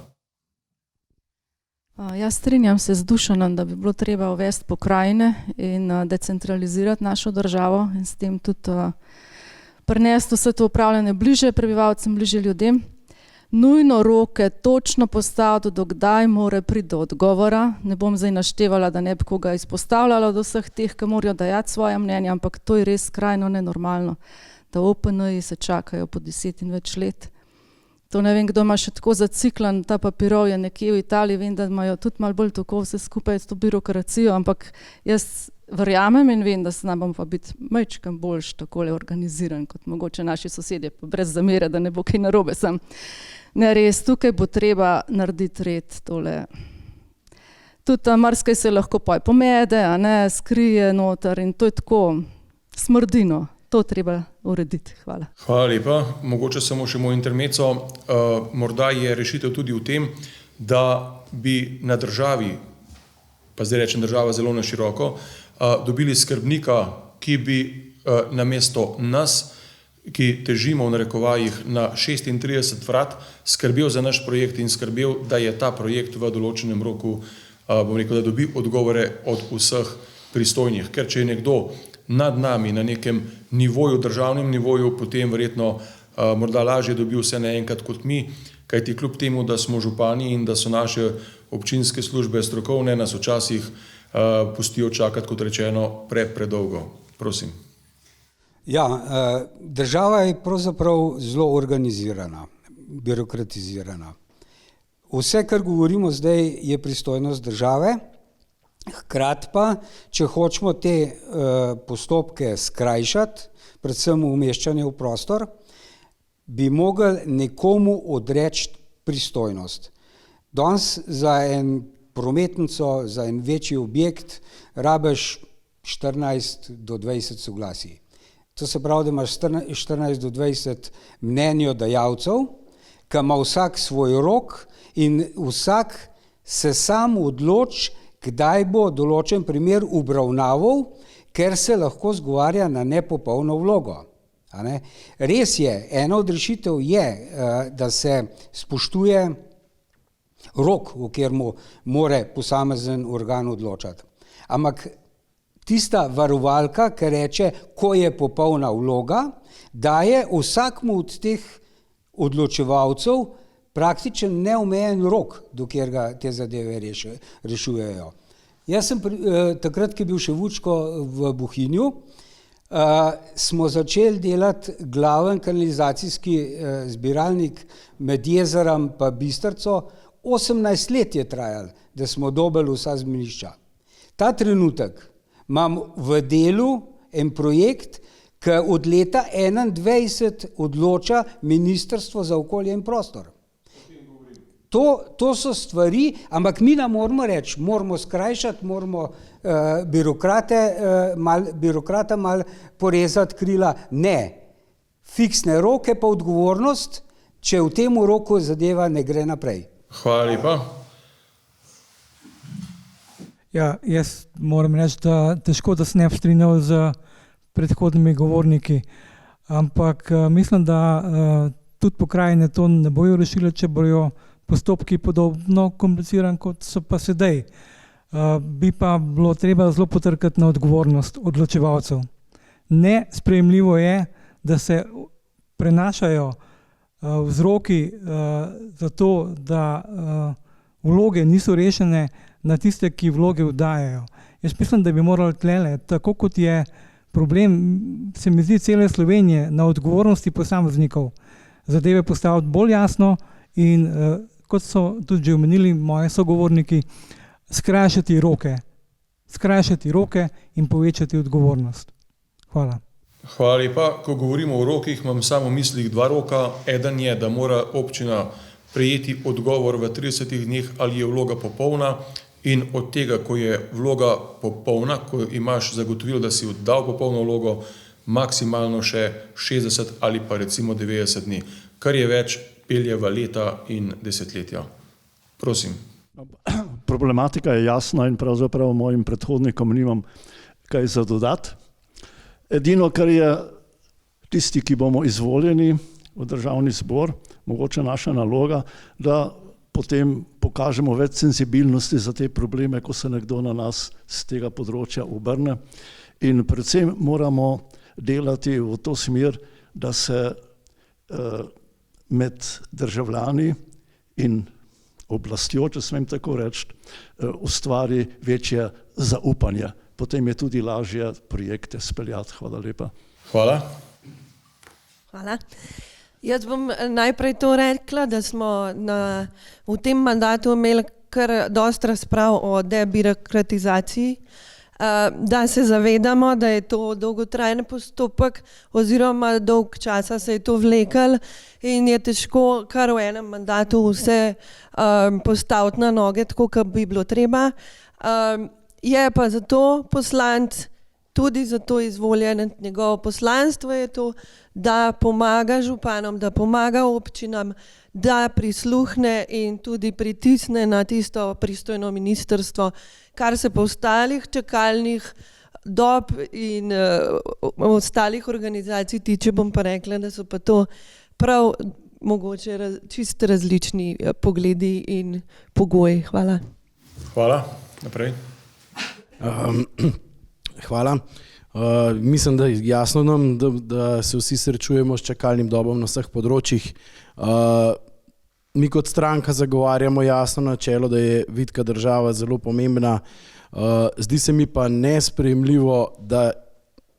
Jaz strinjam se z Dušanom, da bi bilo treba uvesti pokrajine in decentralizirati našo državo in s tem tudi prinesti vse to upravljanje bliže prebivalcem, bliže ljudem. Nujno roke točno postaviti, do kdaj mora priti do odgovora. Ne bom zdaj naštevala, da ne bi koga izpostavljala od vseh teh, ki morajo dajati svoje mnenje, ampak to je res skrajno nenormalno, da OPN-ji se čakajo po 10 in več let. To ne vem, kdo ima še tako zaciklan, ta papirov je nekje v Italiji, vem, da imajo tudi malo bolj tako vse skupaj s to birokracijo, ampak jaz verjamem in vem, da se nam bom pa biti majčkam boljš takole organiziran, kot mogoče naši sosedje, pa brez zamere, da ne bo kaj narobe sem. Ne res, tukaj bo treba narediti red tole. Tudi marsikaj se lahko pomede, a ne, skrije noter in to je tako smrdino. To treba urediti. Hvala. Hvala lepa. Mogoče samo še moj intermezzo. Morda je rešitev tudi v tem, da bi na državi, pa zdaj rečem država zelo na široko, dobili skrbnika, ki bi namesto nas, ki težimo v narekovajih na 36 vrat, skrbel za naš projekt in skrbel, da je ta projekt v določenem roku, bom rekel, da dobi odgovore od vseh pristojnih. Ker če je nekdo nad nami na nekem nivoju, državnem nivoju, potem verjetno morda lažje dobi vse naenkrat kot mi, kajti kljub temu, da smo župani in da so naše občinske službe strokovne, nas včasih pustijo čakati, kot rečeno, predolgo. Prosim. Ja, država je pravzaprav zelo organizirana, birokratizirana. Vse, kar govorimo zdaj, je pristojnost države, hkrati pa, če hočemo te postopke skrajšati, predvsem umeščanje v prostor, bi mogli nekomu odreči pristojnost. Danes za en prometnico, za en večji objekt rabiš 14 do 20 soglasij. To se pravi, da imaš 14 do 20 mnenjodajalcev, ki ima vsak svoj rok in vsak se sam odloči, kdaj bo določen primer obravnaval, ker se lahko zgovarja na nepopolno vlogo. Res je, ena od rešitev je, da se spoštuje rok, v katerem mora posamezen organ odločati. Ampak tista varovalka, ki reče, ko je popolna vloga, daje vsakmu od teh odločevalcev praktičen neomejen rok, dokler ga te zadeve rešujejo. Jaz sem takrat, ki je bil še Vučko v Bohinju, smo začeli delati glaven kanalizacijski zbiralnik med jezerom pa Bistrico. 18 let je trajalo, da smo dobili vsa zemljišča. Ta trenutek imam v delu en projekt, ki od leta 2021 odloča Ministrstvo za okolje in prostor. To so stvari, ampak mi nam moramo reči, moramo skrajšati, moramo birokrata malo porezati krila. Ne, fiksne roke pa odgovornost, če v tem roku zadeva ne gre naprej. Hvala lepa. Ja, jaz moram reči, da težko, da se ne bi strinjal z predhodnimi govorniki, ampak mislim, da tudi pokrajine to ne bojo rešile, če bojo postopki podobno komplicirani, kot so pa sedaj. Bi pa bilo treba zelo potrkati na odgovornost odločevalcev. Nesprejemljivo je, da se prenašajo vzroki za to, da vloge niso rešene, na tiste, ki vloge oddajajo. Jaz mislim, da bi morali tlele, tako kot je problem, se mi zdi, cele Slovenije, na odgovornosti posameznikov zadeve postaviti bolj jasno in kot so tudi že omenili moji sogovorniki, skrajšati roke in povečati odgovornost. Hvala. Hvala lepa. Ko govorimo o rokih, imam samo v mislih dva roka. Eden je, da mora občina prejeti odgovor v 30 dneh, ali je vloga popolna, in od tega, ko je vloga popolna, ko imaš zagotovilo, da si oddal popolno vlogo, maksimalno še 60 ali pa recimo 90 dni, kar je več pelje v leta in desetletja. Prosim. Problematika je jasna in pravzaprav mojim predhodnikom nimam kaj za dodati. Edino, kar je tisti, ki bomo izvoljeni v državni zbor, mogoče naša naloga, da potem pokažemo več senzibilnosti za te probleme, ko se nekdo na nas z tega področja obrne. In predvsem moramo delati v to smer, da se med državljani in oblastjo, če smem tako reči, ustvari večje zaupanje. Potem je tudi lažje projekte speljati. Hvala lepa. Hvala. Hvala. Jaz bom najprej to rekla, da smo v tem mandatu imeli kar dosti razprav o debirokratizaciji da se zavedamo, da je to dolgotrajen postopek oziroma dolg časa se je to vlekel in je težko kar v enem mandatu vse postaviti na noge, tako kot bi bilo treba. Je pa zato poslanec tudi zato izvoljen, njegovo poslanstvo je to, da pomaga županom, da pomaga občinam, da prisluhne in tudi pritisne na tisto pristojno ministrstvo, kar se pa ostalih čakalnih dob in ostalih organizacij tiče, bom pa rekla, da so pa to prav mogoče čisto različni pogledi in pogoji. Hvala. Hvala. Naprej. Hvala. Mislim, da je jasno nam, da se vsi srečujemo s čakalnim dobom na vseh področjih. Mi kot stranka zagovarjamo jasno načelo, da je vitka država zelo pomembna. Zdi se mi pa nesprejemljivo, da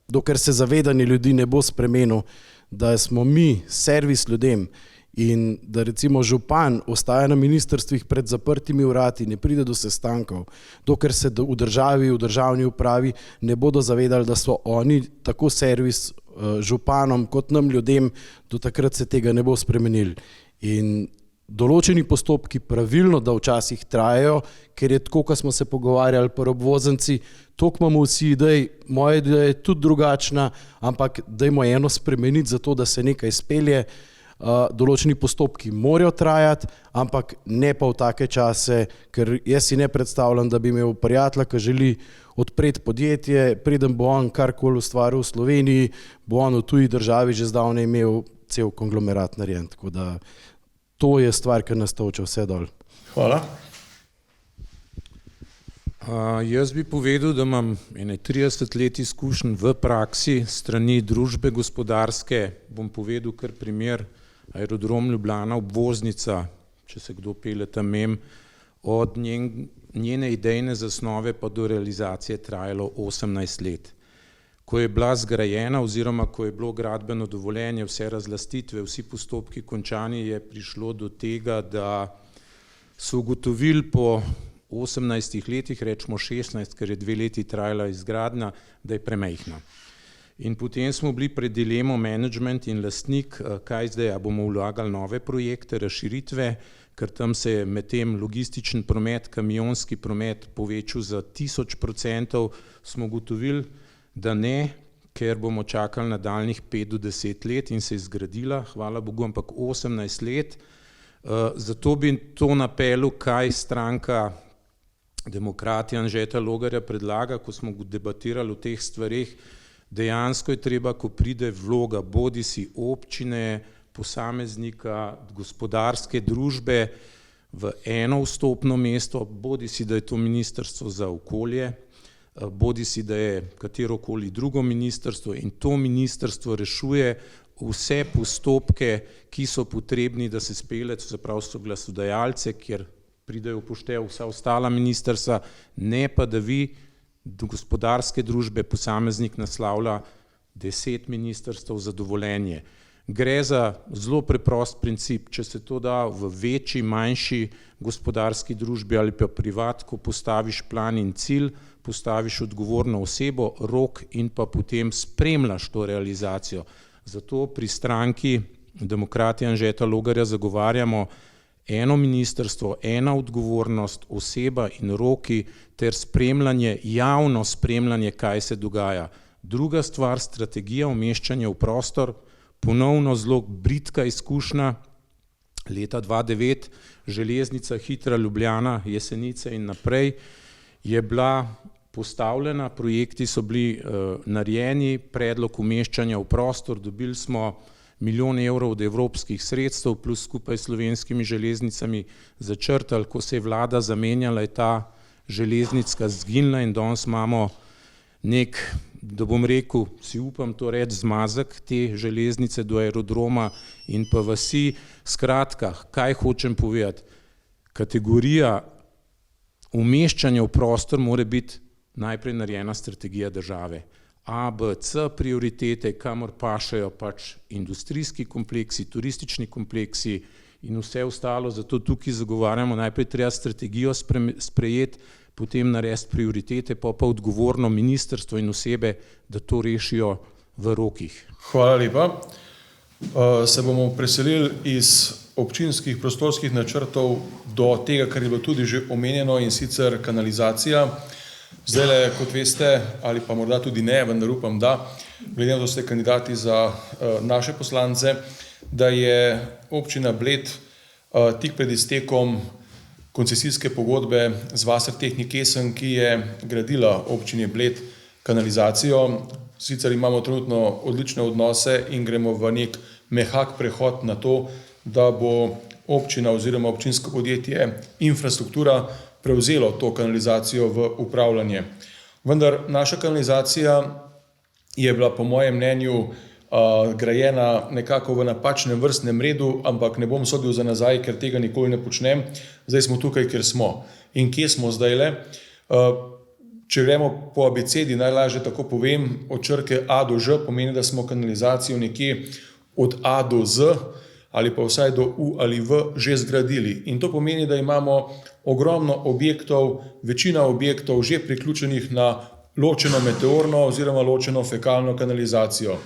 dokler se zavedanje ljudi ne bo spremenil, da smo mi servis ljudem in da recimo župan ostaja na ministrstvih pred zaprtimi vrati, ne pride do sestankov, dokler se v državni upravi ne bodo zavedali, da so oni tako servis županom kot nam ljudem, do takrat se tega ne bo spremenili. In določeni postopki pravilno, da včasih trajajo, ker je tako, ko smo se pogovarjali pri obvoznici, toliko imamo vsi idej, moja ideja je tudi drugačna, ampak dajmo eno spremeniti zato, da se nekaj spelje. Določeni postopki morajo trajati, ampak ne pa v take čase, ker jaz si ne predstavljam, da bi imel prijatelja, ki želi odpreti podjetje, preden bo on karkoli ustvaril v Sloveniji, bo on v tuji državi že zdavnaj imel cel konglomerat narejen. Tako da to je stvar, ki nas toče vse dol. Hvala. Jaz bi povedal, da imam 30 let izkušenj v praksi strani družbe gospodarske. Bom povedal kar primer Aerodrom Ljubljana, obvoznica, če se kdo pelje tam mimo, od njene idejne zasnove pa do realizacije trajalo 18 let. Ko je bila zgrajena oziroma ko je bilo gradbeno dovoljenje, vse razlastitve, vsi postopki končani, je prišlo do tega, da so ugotovili po 18 letih, rečemo 16, ker je 2 leti trajala izgradnja, da je premajhna. In potem smo bili pred dilemo management in lastnik, kaj zdaj, a bomo vlagali nove projekte, razširitve, ker tam se je medtem logističen promet, kamionski promet povečal za 1000%, smo ugotovili, da ne, ker bomo čakali nadaljnjih 5 do 10 let in se je zgradila, hvala Bogu, ampak 18 let. Zato bi to napeljal, kaj stranka Demokrati Anžeta Logarja predlaga, ko smo debatirali o teh stvareh. Dejansko je treba, ko pride vloga bodisi občine, posameznika, gospodarske družbe v eno vstopno mesto, bodisi da je to ministrstvo za okolje, bodisi da je katerokoli drugo ministrstvo in to ministrstvo rešuje vse postopke, ki so potrebni, da se spelje, se pravi soglasodajalce, kjer pridejo upoštev vsa ostala ministrstva, ne pa da vi gospodarske družbe posameznik naslavlja 10 ministrstv za dovoljenje. Gre za zelo preprost princip, če se to da v večji, manjši gospodarski družbi ali pa privat, ko postaviš plan in cilj, postaviš odgovorno osebo, rok in pa potem spremljaš to realizacijo. Zato pri stranki Demokrati Anžeta Logarja zagovarjamo eno ministrstvo, ena odgovornost, oseba in roki ter spremljanje, javno spremljanje, kaj se dogaja. Druga stvar, strategija umeščanja v prostor, ponovno zelo bridka izkušnja, leta 2009, železnica hitra Ljubljana, Jesenice in naprej, je bila postavljena, projekti so bili narejeni, predlog umeščanja v prostor, dobili smo 1 milijon evrov od evropskih sredstev, plus skupaj s slovenskimi železnicami začrtali, ko se je vlada zamenjala, je ta železnica zginila in danes imamo nek, da bom rekel, si upam to reči, zmazek te železnice do aerodroma in pa vasi. Skratka, kaj hočem povedati? Kategorija umeščanja v prostor mora biti najprej narejena strategija države. A, B, C prioritete, kamor pašajo pač industrijski kompleksi, turistični kompleksi in vse ostalo, zato tukaj zagovarjamo najprej treba strategijo sprejeti, potem narediti prioritete, pa odgovorno ministrstvo in osebe, da to rešijo v rokih. Hvala lepa. Se bomo preselili iz občinskih prostorskih načrtov do tega, kar je bilo tudi že omenjeno, in sicer kanalizacija. Zdaj, kot veste, ali pa morda tudi ne, vendar upam, da, glede na to, da ste kandidati za naše poslance, da je občina Bled tik pred iztekom koncesijske pogodbe z Wassertechnik Kesen, ki je gradila občini Bled kanalizacijo. Sicer imamo trenutno odlične odnose in gremo v nek mehak prehod na to, da bo občina oziroma občinsko podjetje Infrastruktura prevzelo to kanalizacijo v upravljanje. Vendar naša kanalizacija je bila po mojem mnenju grajena nekako v napačnem vrstnem redu, ampak ne bom sodil za nazaj, ker tega nikoli ne počnem. Zdaj smo tukaj, kjer smo. In kje smo zdajle? Če gremo po abecedi, najlažje tako povem, od črke A do Ž pomeni, da smo kanalizacijo nekje od A do Z ali pa vsaj do U ali V že zgradili. In to pomeni, da imamo ogromno objektov, večina objektov že priključenih na ločeno meteorno oziroma ločeno fekalno kanalizacijo.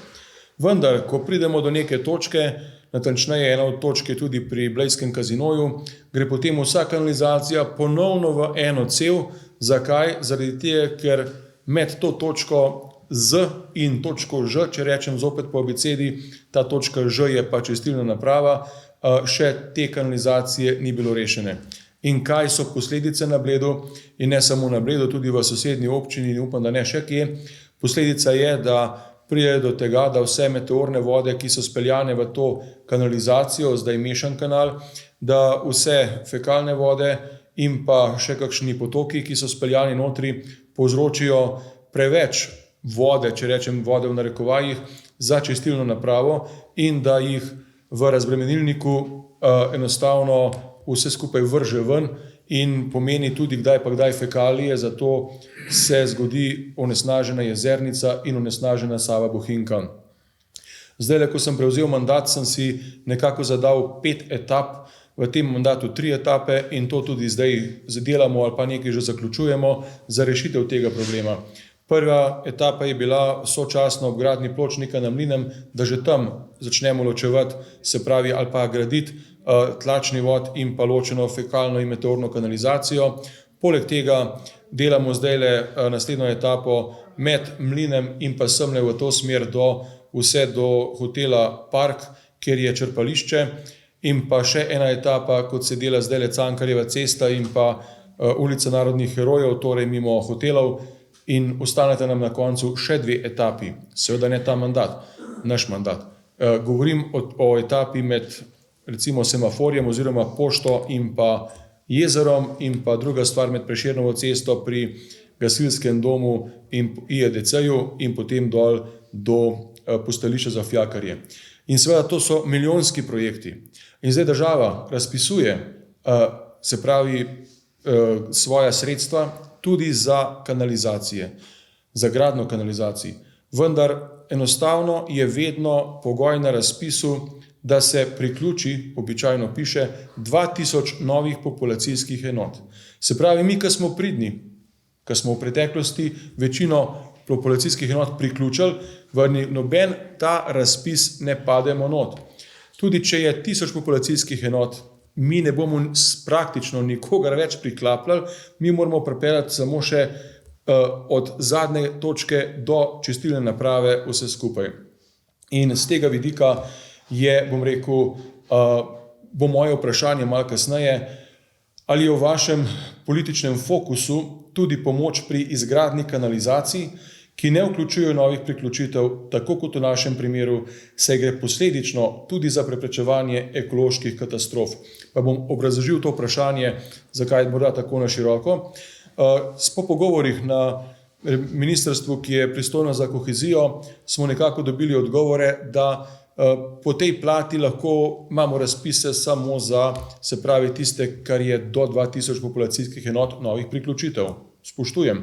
Vendar, ko pridemo do neke točke, natančneje ena od točk je tudi pri Blejskem kazinoju, gre potem vsa kanalizacija ponovno v eno cev. Zakaj? Zaradi tega, ker med to točko Z in točko Ž, če rečem zopet po abecedi, ta točka Ž je pa čistilna naprava, še te kanalizacije ni bilo rešene. In kaj so posledice na Bledu? In ne samo na Bledu, tudi v sosednji občini in upam, da ne še kje. Posledica je, da pride do tega, da vse meteorne vode, ki so speljane v to kanalizacijo, zdaj mešan kanal, da vse fekalne vode in pa še kakšni potoki, ki so speljani notri, povzročijo preveč vode, če rečem vode v narekovajih, za čistilno napravo in da jih v razbremenilniku enostavno vse skupaj vrže ven in pomeni tudi kdaj pa kdaj fekalije, zato se zgodi onesnažena Jezernica in onesnažena Sava Bohinjka. Zdaj, ko sem prevzel mandat, sem si nekako zadal 5 etap, v tem mandatu 3 etape in to tudi zdaj delamo ali pa nekaj že zaključujemo za rešitev tega problema. Prva etapa je bila sočasno ob gradnji pločnika na Mlinem, da že tam začnemo ločevati, se pravi ali pa graditi tlačni vod in pa ločeno fekalno in meteorno kanalizacijo. Poleg tega delamo zdaj naslednjo etapo med Mlinem in pa semle v to smer vse do hotela Park, kjer je črpališče, in pa še ena etapa, kot se dela zdaj Cankarjeva cesta in pa ulica Narodnih herojev, torej mimo hotelov, in ostanete nam na koncu še 2 etapi, seveda ne ta mandat, naš mandat. Govorim o etapi med recimo semaforjem oziroma pošto in pa jezerom in pa druga stvar med Prešernovo cesto pri gasilskem domu in IEDC-ju in potem dol do postajališča za fijakarje. In seveda to so milijonski projekti. In zdaj država razpisuje, se pravi, svoja sredstva tudi za kanalizacije, za gradnjo kanalizacij. Vendar enostavno je vedno pogoj na razpisu, da se priključi, običajno piše, 2000 novih populacijskih enot. Se pravi, mi, ki smo pridni, ki smo v preteklosti večino populacijskih enot priključili, v noben ta razpis ne pademo not. Tudi če je 1000 populacijskih enot, mi ne bomo praktično nikogar več priklapljali, mi moramo pripeljati samo še od zadnje točke do čistilne naprave vse skupaj. In z tega vidika je, bom rekel, bo moje vprašanje malo kasneje, ali je v vašem političnem fokusu tudi pomoč pri izgradnji kanalizacij, ki ne vključujejo novih priključitev, tako kot v našem primeru, se gre posledično tudi za preprečevanje ekoloških katastrof. Pa bom obrazložil to vprašanje, zakaj morda tako na široko. Po pogovorih na ministrstvu, ki je pristojno za kohezijo, smo nekako dobili odgovore, da po tej plati lahko imamo razpise samo za, se pravi, tiste, kar je do 2000 populacijskih enot novih priključitev. Spoštujem.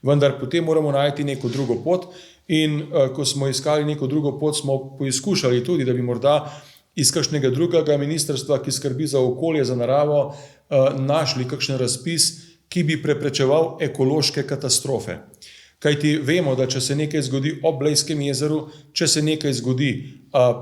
Vendar potem moramo najti neko drugo pot in ko smo iskali neko drugo pot, smo poizkušali tudi, da bi morda iz kakšnega drugega ministrstva, ki skrbi za okolje, za naravo, našli kakšen razpis, ki bi preprečeval ekološke katastrofe. Kajti vemo, da če se nekaj zgodi ob Blejskem jezeru, če se nekaj zgodi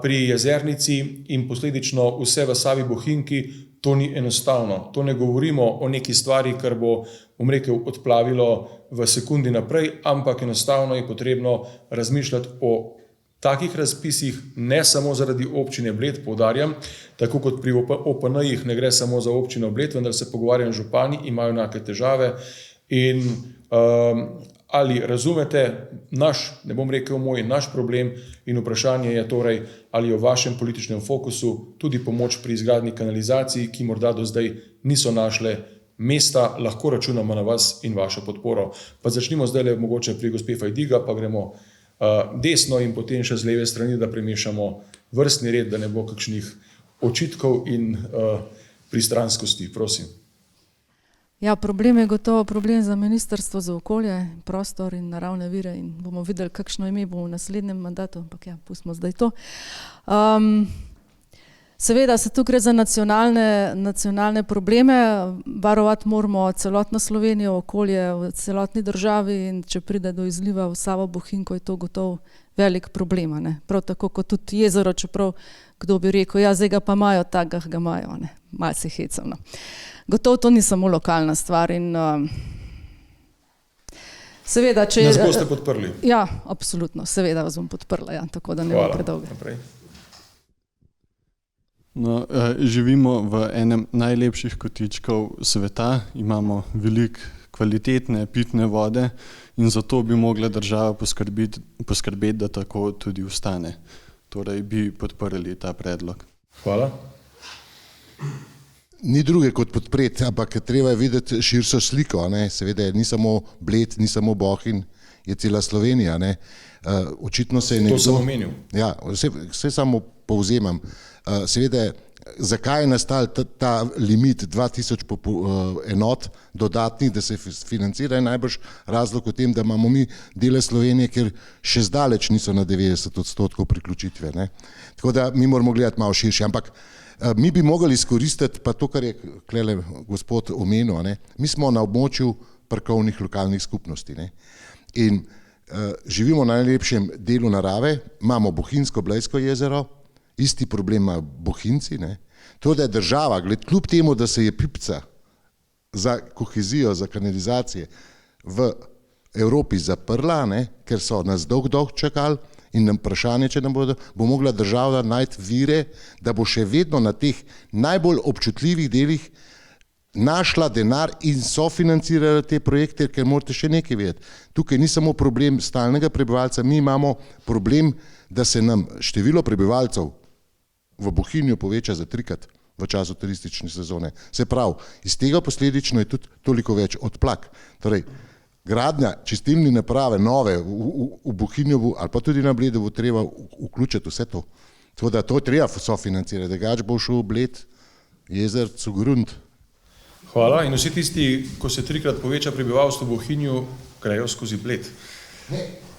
pri Jezernici in posledično vse v Savi Bohinjki, to ni enostavno. To ne govorimo o neki stvari, kar bo, bom rekel, odplavilo v sekundi naprej, ampak enostavno je potrebno razmišljati o takih razpisih, ne samo zaradi občine Bled, poudarjam, tako kot pri OPN-jih ne gre samo za občino Bled, vendar se pogovarjam z župani, imajo enake težave in ali razumete naš, ne bom rekel moj, naš problem in vprašanje je torej, ali je v vašem političnem fokusu tudi pomoč pri izgradnji kanalizaciji, ki morda do zdaj niso našle mesta, lahko računamo na vas in vašo podporo. Pa začnimo zdaj mogoče pri gospe Fajdiga, pa gremo desno in potem še z leve strani, da premešamo vrstni red, da ne bo kakšnih očitkov in pristranskosti. Prosim. Ja, problem je gotovo problem za Ministrstvo za okolje, prostor in naravne vire in bomo videli, kakšno ime bomo v naslednjem mandatu, ampak ja, pustimo zdaj to. Seveda se tu gre za nacionalne probleme, varovati moramo celotno Slovenijo, okolje v celotni državi in če pride do izliva v Savo Bohinjko, je to gotovo velik problem. Prav tako kot tudi jezero, čeprav kdo bi rekel, ja, zdaj ga pa imajo, tak ga imajo, malo se hecam. Gotovo to ni samo lokalna stvar in seveda, če... Nas boste podprli? Ja, absolutno, seveda vas bom podprla, ja, tako da ne bo predolgo. No, živimo v enem najlepših kotičkov sveta, imamo veliko kvalitetne pitne vode in zato bi mogla država poskrbeti, da tako tudi ostane. Torej bi podprli ta predlog. Hvala. Ni druge kot podpreti, ampak treba je videti širšo sliko. Seveda ni samo Bled, ni samo Bohinj, je cela Slovenija. Očitno se je nekdo... To sem omenil. Ja, vse samo povzemam. Seveda, zakaj je nastal ta limit 2000 enot dodatnih, da se financira, je najbrž razlog v tem, da imamo mi dele Slovenije, kjer še zdaleč niso na 90% priključitve. Tako da mi moramo gledati malo širše, ampak mi bi mogli izkoristiti pa to, kar je klele gospod omenil, mi smo na območju parkovnih lokalnih skupnosti in živimo na najlepšem delu narave, imamo Bohinjsko-Blejsko jezero, isti problem ima Bohinjci, to, da je država, kljub temu, da se je pipca za kohezijo, za kanalizacije v Evropi zaprla, ker so nas dolg čakali in nam vprašanje, če nam bo mogla država najti vire, da bo še vedno na teh najbolj občutljivih delih našla denar in sofinancirala te projekte, ker morate še nekaj vedeti. Tukaj ni samo problem stalnega prebivalca, mi imamo problem, da se nam število prebivalcev v Bohinju poveča za 3-krat v času turistične sezone. Se pravi, iz tega posledično je tudi toliko več odplak. Torej, gradnja čistilne naprave nove v Bohinju ali pa tudi na Bledu bo treba vključiti vse to. Tako da to treba sofinancirati, drugače bo šel Bled, Jezercu, Grund. Hvala. In vsi tisti, ko se 3-krat poveča prebivalstvo v Bohinju, grejo skozi Bled.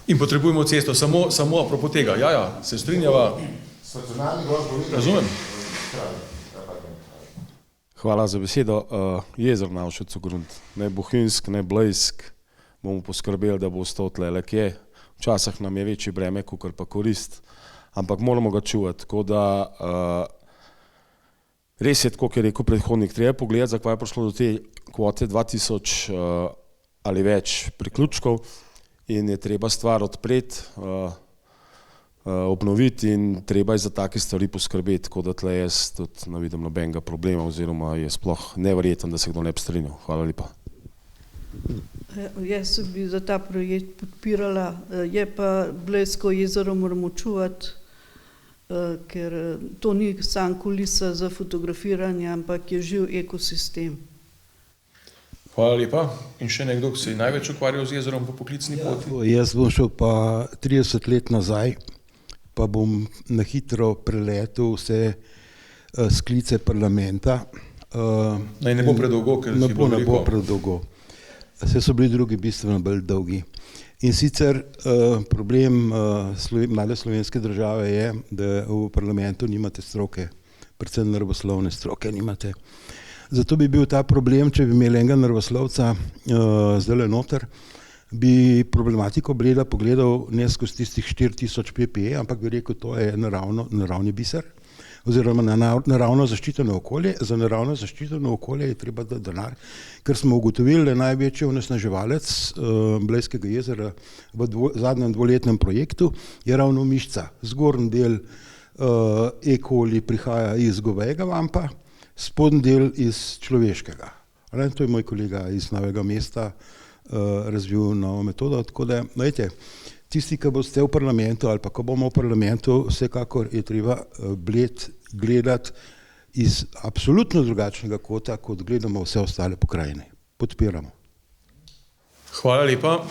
In potrebujemo cesto, samo apropo tega. Ja, se strinjava. Razumem. Hvala za besedo. Jezer Navšec Grund, ne Bohinjsk, ne Blejsk, bomo poskrbeli, da bo ostal tlele, ki je. Včasih nam je večji breme, kakor pa korist, ampak moramo ga čuvati. Tako da res je, tako je rekel predhodnik, treba pogledati, zakaj je prišlo do te kvote 2000 ali več priključkov in je treba stvar odpreti, obnoviti in treba je za take stvari poskrbeti, tako da tle jaz tudi ne vidim nobenega problema oziroma je sploh neverjeten, da se kdo ne bi strinjal. Hvala lepa. Jaz bi za ta projekt podpirala, je pa Blejsko jezero moramo čuvati, ker to ni sam kulisa za fotografiranje, ampak je živ ekosistem. Hvala lepa. In še nekdo, ki se je največ ukvarjal z jezerom po poklicni poti? Jaz bom šel pa 30 let nazaj, pa bom na hitro preletel vse sklice parlamenta. Naj ne bo predolgo, ker ne bo predolgo. Vse so bili drugi bistveno bolj dolgi. In sicer problem mlade slovenske države je, da v parlamentu nimate stroke, predvsem naravoslovne stroke nimate. Zato bi bil ta problem, če bi imeli enega naravoslovca zdajle noter, bi problematiko Bleda pogledal ne skozi tistih 4000 PPE, ampak bi rekel, to je naravni biser, oziroma naravno zaščiteno okolje. Za naravno zaščiteno okolje je treba dati denar, ker smo ugotovili, da je največji onesnaževalec Blejskega jezera v zadnjem dvoletnem projektu je ravno Mišca. Zgornji del E. coli prihaja iz govejega vampa, spodnji del iz človeškega. To je moj kolega iz Novega mesta razvil novo metodo, tako da, vejte, tisti, ki boste v parlamentu ali pa ko bomo v parlamentu, vsekakor je treba Bled gledati iz absolutno drugačnega kota, kot gledamo vse ostale pokrajine. Podpiramo. Hvala lepa.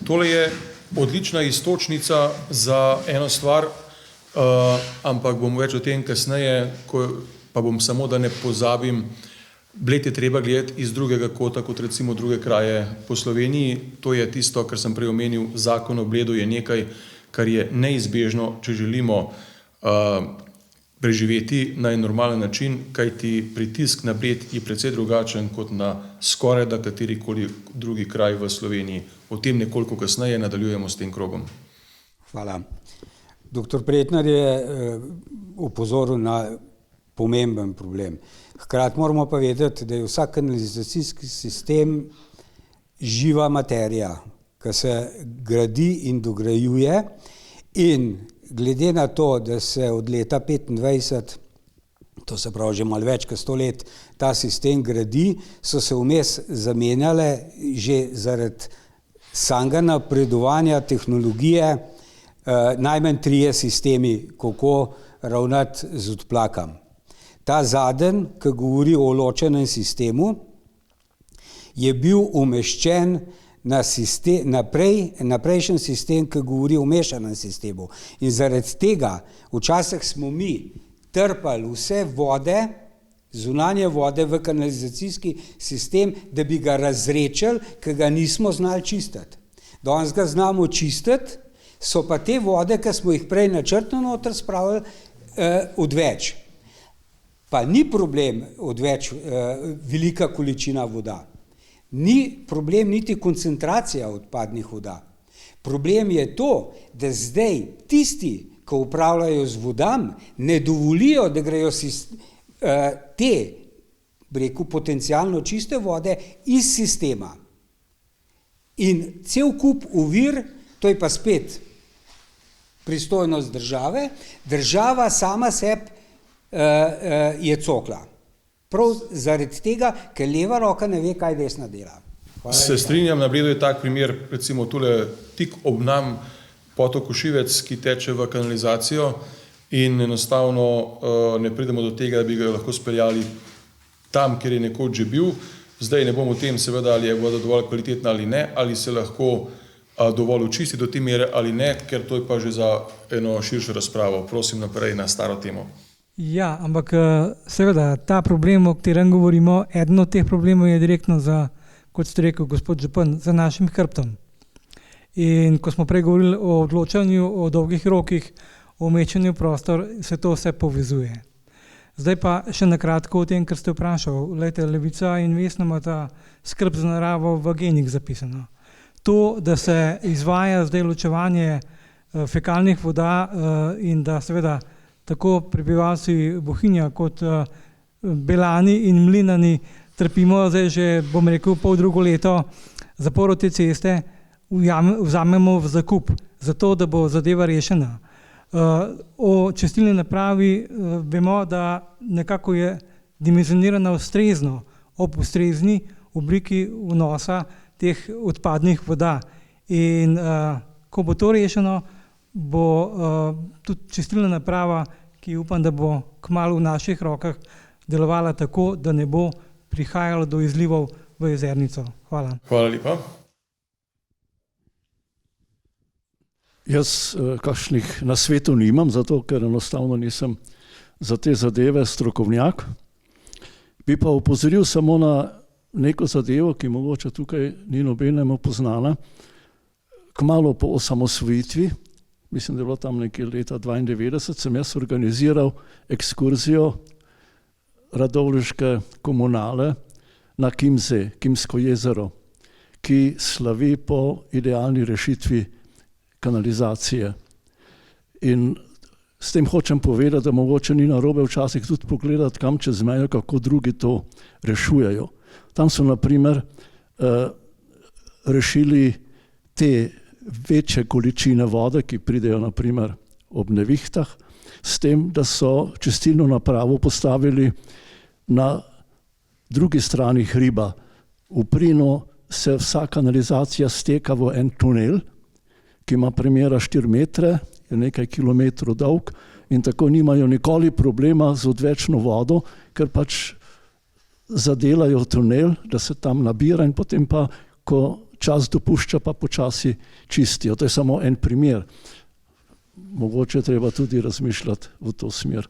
Tole je odlična iztočnica za eno stvar, ampak bom več o tem kasneje, pa bom samo, da ne pozabim, Bled je treba gledati iz drugega kota, kot recimo druge kraje po Sloveniji. To je tisto, kar sem prej omenil, zakon o Bledu je nekaj, kar je neizbežno, če želimo preživeti na normalen način, kajti pritisk na Bled je precej drugačen kot na skoraj da katerikoli drugi kraj v Sloveniji. O tem nekoliko kasneje nadaljujemo s tem krogom. Hvala. Doktor Pretnar je opozoril na pomemben problem. Hkrati moramo pa vedeti, da je vsak kanalizacijski sistem živa materija, ki se gradi in dograjuje, in glede na to, da se od leta 25, to se pravi že malo več kot 100 let, ta sistem gradi, so se vmes zamenjale že zaradi samega napredovanja tehnologije najmanj 3 sistemi, kako ravnati z odplakam. Ta zadnji, ki govori o ločenem sistemu, je bil umeščen na prejšnji sistem, ki govori o mešanem sistemu. In zaradi tega včasih smo mi trpali vse vode, zunanje vode v kanalizacijski sistem, da bi ga razrečili, ker ga nismo znali čistiti. Danes ga znamo čistiti, so pa te vode, ki smo jih prej načrtno noter spravili, odveč. Pa ni problem odveč velika količina voda. Ni problem niti koncentracija odpadnih voda. Problem je to, da zdaj tisti, ki upravljajo z vodami, ne dovolijo, da grejo te, bi rekel, potencialno čiste vode iz sistema. In cel kup ovir, to je pa spet pristojnost države, država sama sebi je cokla. Prav zaradi tega, ker leva roka ne ve, kaj desna dela. Se strinjam, na Bledu je tak primer, recimo tule tik ob nam potok Košivec, ki teče v kanalizacijo in enostavno ne pridemo do tega, da bi ga lahko speljali tam, kjer je nekoč že bil. Zdaj ne bom o tem seveda, ali je voda dovolj kvalitetna ali ne, ali se lahko dovolj očisti do te mere ali ne, ker to je pa že za eno širšo razpravo. Prosim naprej na staro temo. Ja, ampak seveda ta problem, o katerem govorimo, eden od teh problemov je direktno za, kot ste rekel, gospod župan, za našim hrbtom. In ko smo prej govorili o odločanju, o dolgih rokih, o umeščanju v prostor, se to vse povezuje. Zdaj pa še na kratko o tem, kar ste vprašal. Glejte, Levica in Vesna imata skrb za naravo v genih zapisano. To, da se izvaja zdaj ločevanje fekalnih voda in da seveda tako prebivalci Bohinja kot Belani in Mlinani trpimo zdaj že, bom rekel, poldrugo leto zaporo te ceste, vzamemo v zakup, zato da bo zadeva rešena. O čistilni napravi vemo, da nekako je dimenzionirana ustrezno ob ustrezni obliki vnosa teh odpadnih voda. In ko bo to rešeno, bo tudi čistilna naprava, ki upam, da bo kmalu v naših rokah delovala tako, da ne bo prihajalo do izlivov v jezernico. Hvala. Hvala lepa. Jaz kakšnih nasvetov nimam, zato ker enostavno nisem za te zadeve strokovnjak. Bi pa opozoril samo na neko zadevo, ki mogoče tukaj ni nobenemu poznana. kmalu po osamosvojitvi, mislim, da je bilo tam nekje leta 1992, sem jaz organiziral ekskurzijo radovljiške komunale na Kimze, Kimsko jezero, ki slavi po idealni rešitvi kanalizacije. In s tem hočem povedati, da mogoče ni narobe včasih tudi pogledati kam čez mejo, kako drugi to rešujejo. Tam so na primer rešili te večje količine vode, ki pridejo na primer ob nevihtah, s tem, da so čistilno napravo postavili na drugi strani hriba. V Prinu se vsa kanalizacija steka v en tunel, ki ima premjera 4 metre, je nekaj kilometrov dolg in tako nimajo nikoli problema z odvečno vodo, ker pač zadelajo tunel, da se tam nabira in potem pa, ko čas dopušča, pa počasi čistijo. To je samo en primer. Mogoče treba tudi razmišljati v to smer.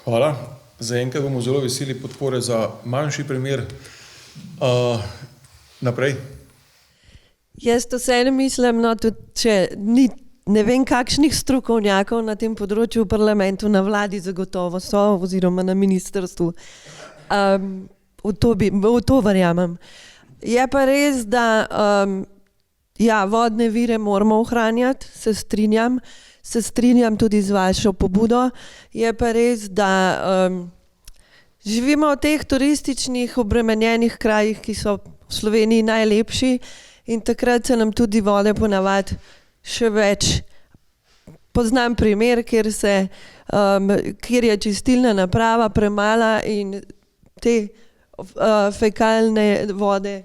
Hvala. Zaenkrat bomo zelo veseli podpore za manjši primer. Naprej. Jaz to vseeno mislim, no, tudi če ni ne vem kakšnih strokovnjakov na tem področju v parlamentu, na vladi zagotovo so, oziroma na ministrstvu. V to verjamem. Je pa res, da ja, vodne vire moramo ohranjati, se strinjam tudi z vašo pobudo. Je pa res, da živimo v teh turističnih obremenjenih krajih, ki so v Sloveniji najlepši in takrat se nam tudi vode ponavadi še več. Poznam primer, kjer je čistilna naprava premala in te fekalne vode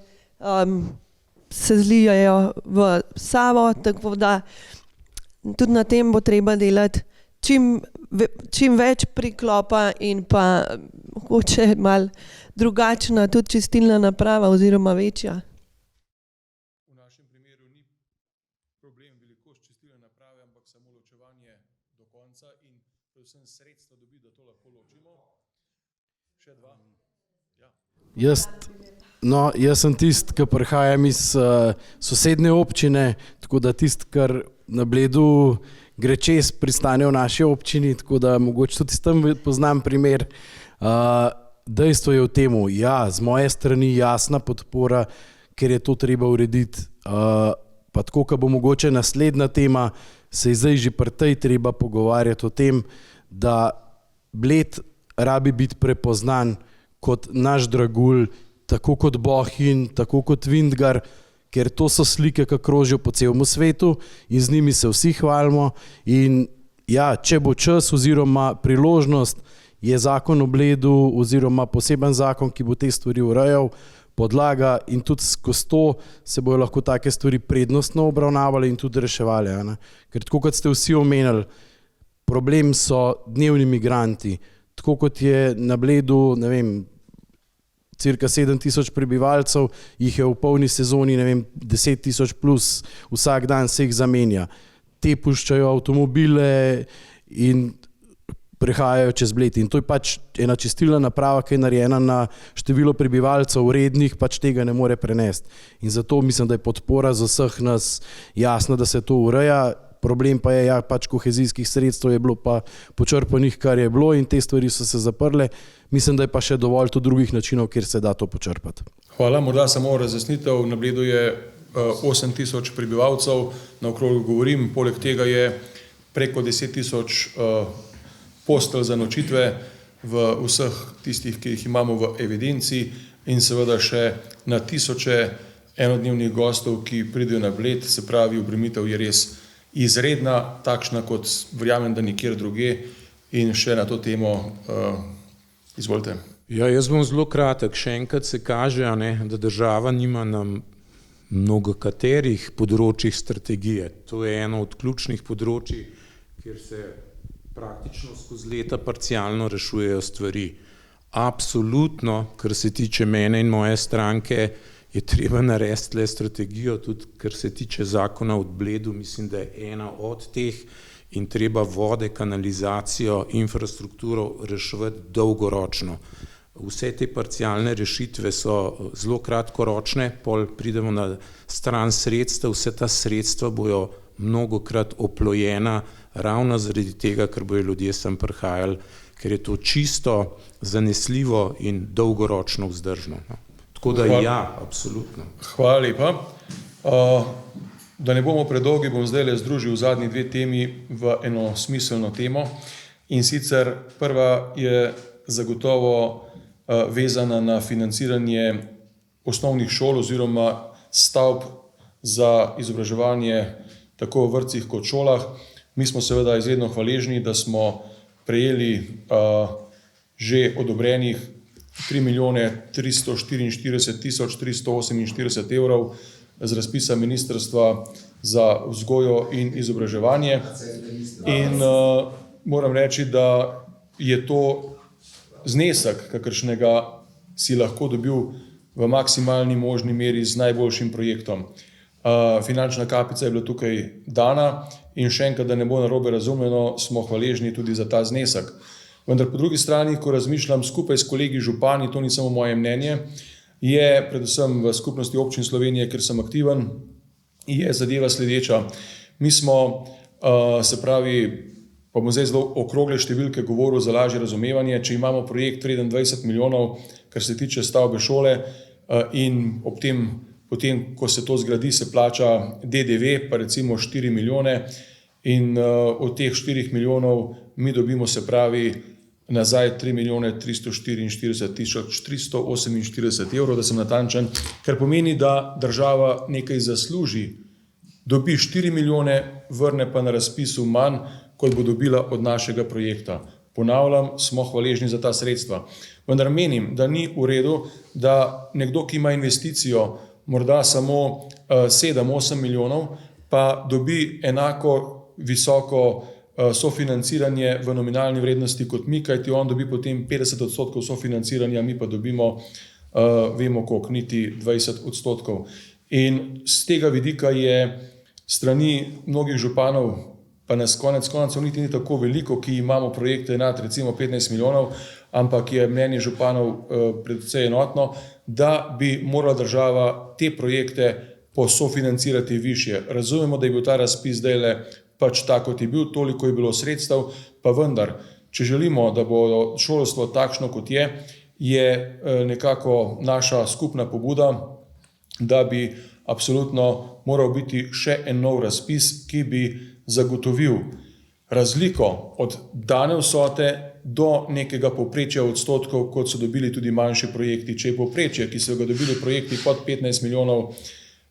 se zlijajo v Savo, tako da tudi na tem bo treba delati čim več priklopa in pa mogoče malo drugačna tudi čistilna naprava oziroma večja. V našem primeru ni problem velikost čistilne naprave, ampak samo ločevanje do konca in predvsem sredstva dobi, da to lahko ločimo. Še dva. Ja. Jaz sem tisti, ki prihajam iz sosednje občine, tako da tisti, kar na Bledu gre čez, pristane v naši občini, tako da mogoče tudi s tem poznam primer. Dejstvo je v temu, ja, z moje strani jasna podpora, ker je to treba urediti. Pa tako, ko bo mogoče naslednja tema, se je zdaj že pri tej treba pogovarjati o tem, da Bled rabi biti prepoznan kot naš dragulj, tako kot Bohinj, tako kot Vintgar, ker to so slike, ki krožijo po celem svetu in z njimi se vsi hvalimo. In ja, če bo čas oziroma priložnost, je zakon o Bledu oziroma poseben zakon, ki bo te stvari urejal, podlaga in tudi skozi to se bojo lahko take stvari prednostno obravnavali in tudi reševali. Ker tako kot ste vsi omenili, problem so dnevni migranti. Tako kot je na Bledu, ne vem, cirka 7,000 prebivalcev, jih je v polni sezoni, ne vem, 10,000 plus, vsak dan se jih zamenja. Te puščajo avtomobile in prehajajo čez Bled. In to je pač ena čistilna naprava, ki je narejena na število prebivalcev rednih, pač tega ne more prenesti. In zato mislim, da je podpora za vseh nas jasna, da se to ureja. Problem pa je, ja, pač kohezijskih sredstev je bilo pa počrpanih, kar je bilo in te stvari so se zaprle. Mislim, da je pa še dovolj tudi drugih načinov, kjer se da to počrpati. Hvala, morda samo razjasnitev. Na Bledu je 8,000 prebivalcev, na okrogu govorim, poleg tega je preko 10,000 postelj za nočitve v vseh tistih, ki jih imamo v evidenci in seveda še na tisoče enodnevnih gostov, ki pridejo na Bled, se pravi, obremenitev je res izredna, takšna kot verjamem, da nikjer druge. In še na to temo, izvolite. Ja, jaz bom zelo kratek. Še enkrat se kaže, da država nima na mnogo katerih področjih strategije. To je eno od ključnih področij, kjer se praktično skozi leta parcialno rešujejo stvari. Absolutno, kar se tiče mene in moje stranke, je treba narediti le strategijo, tudi kar se tiče zakona o Bledu, mislim, da je ena od teh in treba vode, kanalizacijo, infrastrukturo reševati dolgoročno. Vse te parcialne rešitve so zelo kratkoročne, pol pridemo na stran sredstev, vse ta sredstva bojo mnogokrat oplojena ravno zaradi tega, ker bojo ljudje sem prihajali, ker je to čisto zanesljivo in dolgoročno vzdržno. Tako da ja, absolutno. Hvala lepa. Da ne bomo predolgi, bom zdaj združil zadnji dve temi v eno smiselno temo. In sicer prva je zagotovo vezana na financiranje osnovnih šol oziroma stavb za izobraževanje tako v vrtcih kot šolah. Mi smo seveda izredno hvaležni, da smo prejeli že odobrenih 3.344.348 evrov z razpisa Ministrstva za vzgojo in izobraževanje. In moram reči, da je to znesek, kakršnega si lahko dobil v maksimalni možni meri z najboljšim projektom. Finančna kapica je bila tukaj dana in še enkrat, da ne bo narobe razumljeno, smo hvaležni tudi za ta znesek. Vendar po drugi strani, ko razmišljam skupaj s kolegi župani, to ni samo moje mnenje, je predvsem v skupnosti občin Slovenije, ker sem aktiven, je zadeva sledeča. Mi smo, se pravi, pa bom zdaj zelo okrogle številke govoril za lažje razumevanje, če imamo projekt 23 milijonov, kar se tiče stavbe šole in ob tem, potem, ko se to zgradi, se plača DDV, pa recimo 4 milijone in od teh 4 milijonov mi dobimo, se pravi, nazaj 3.344.348 evrov, da sem natančen, kar pomeni, da država nekaj zasluži, dobi 4 milijone, vrne pa na razpisu manj, kot bo dobila od našega projekta. Ponavljam, smo hvaležni za ta sredstva. Vendar menim, da ni v redu, da nekdo, ki ima investicijo morda samo 7-8 milijonov, pa dobi enako visoko sofinanciranje v nominalni vrednosti kot mi, kajti on dobi potem 50% sofinanciranja, mi pa dobimo, vemo koliko, niti 20%. In z tega vidika je strani mnogih županov, pa nas konec koncev niti ni tako veliko, ki imamo projekte nad recimo 15 milijonov, ampak je mnenje županov predvsej enotno, da bi morala država te projekte posofinancirati višje. Razumemo, da je bil ta razpis zdajle pač tako, kot je bil, toliko je bilo sredstev, pa vendar, če želimo, da bo šolstvo takšno, kot je nekako naša skupna pobuda, da bi absolutno moral biti še en nov razpis, ki bi zagotovil razliko od dane vsote do nekega povprečja odstotkov, kot so dobili tudi manjši projekti. Če je povprečje, ki so ga dobili projekti pod 15 milijonov,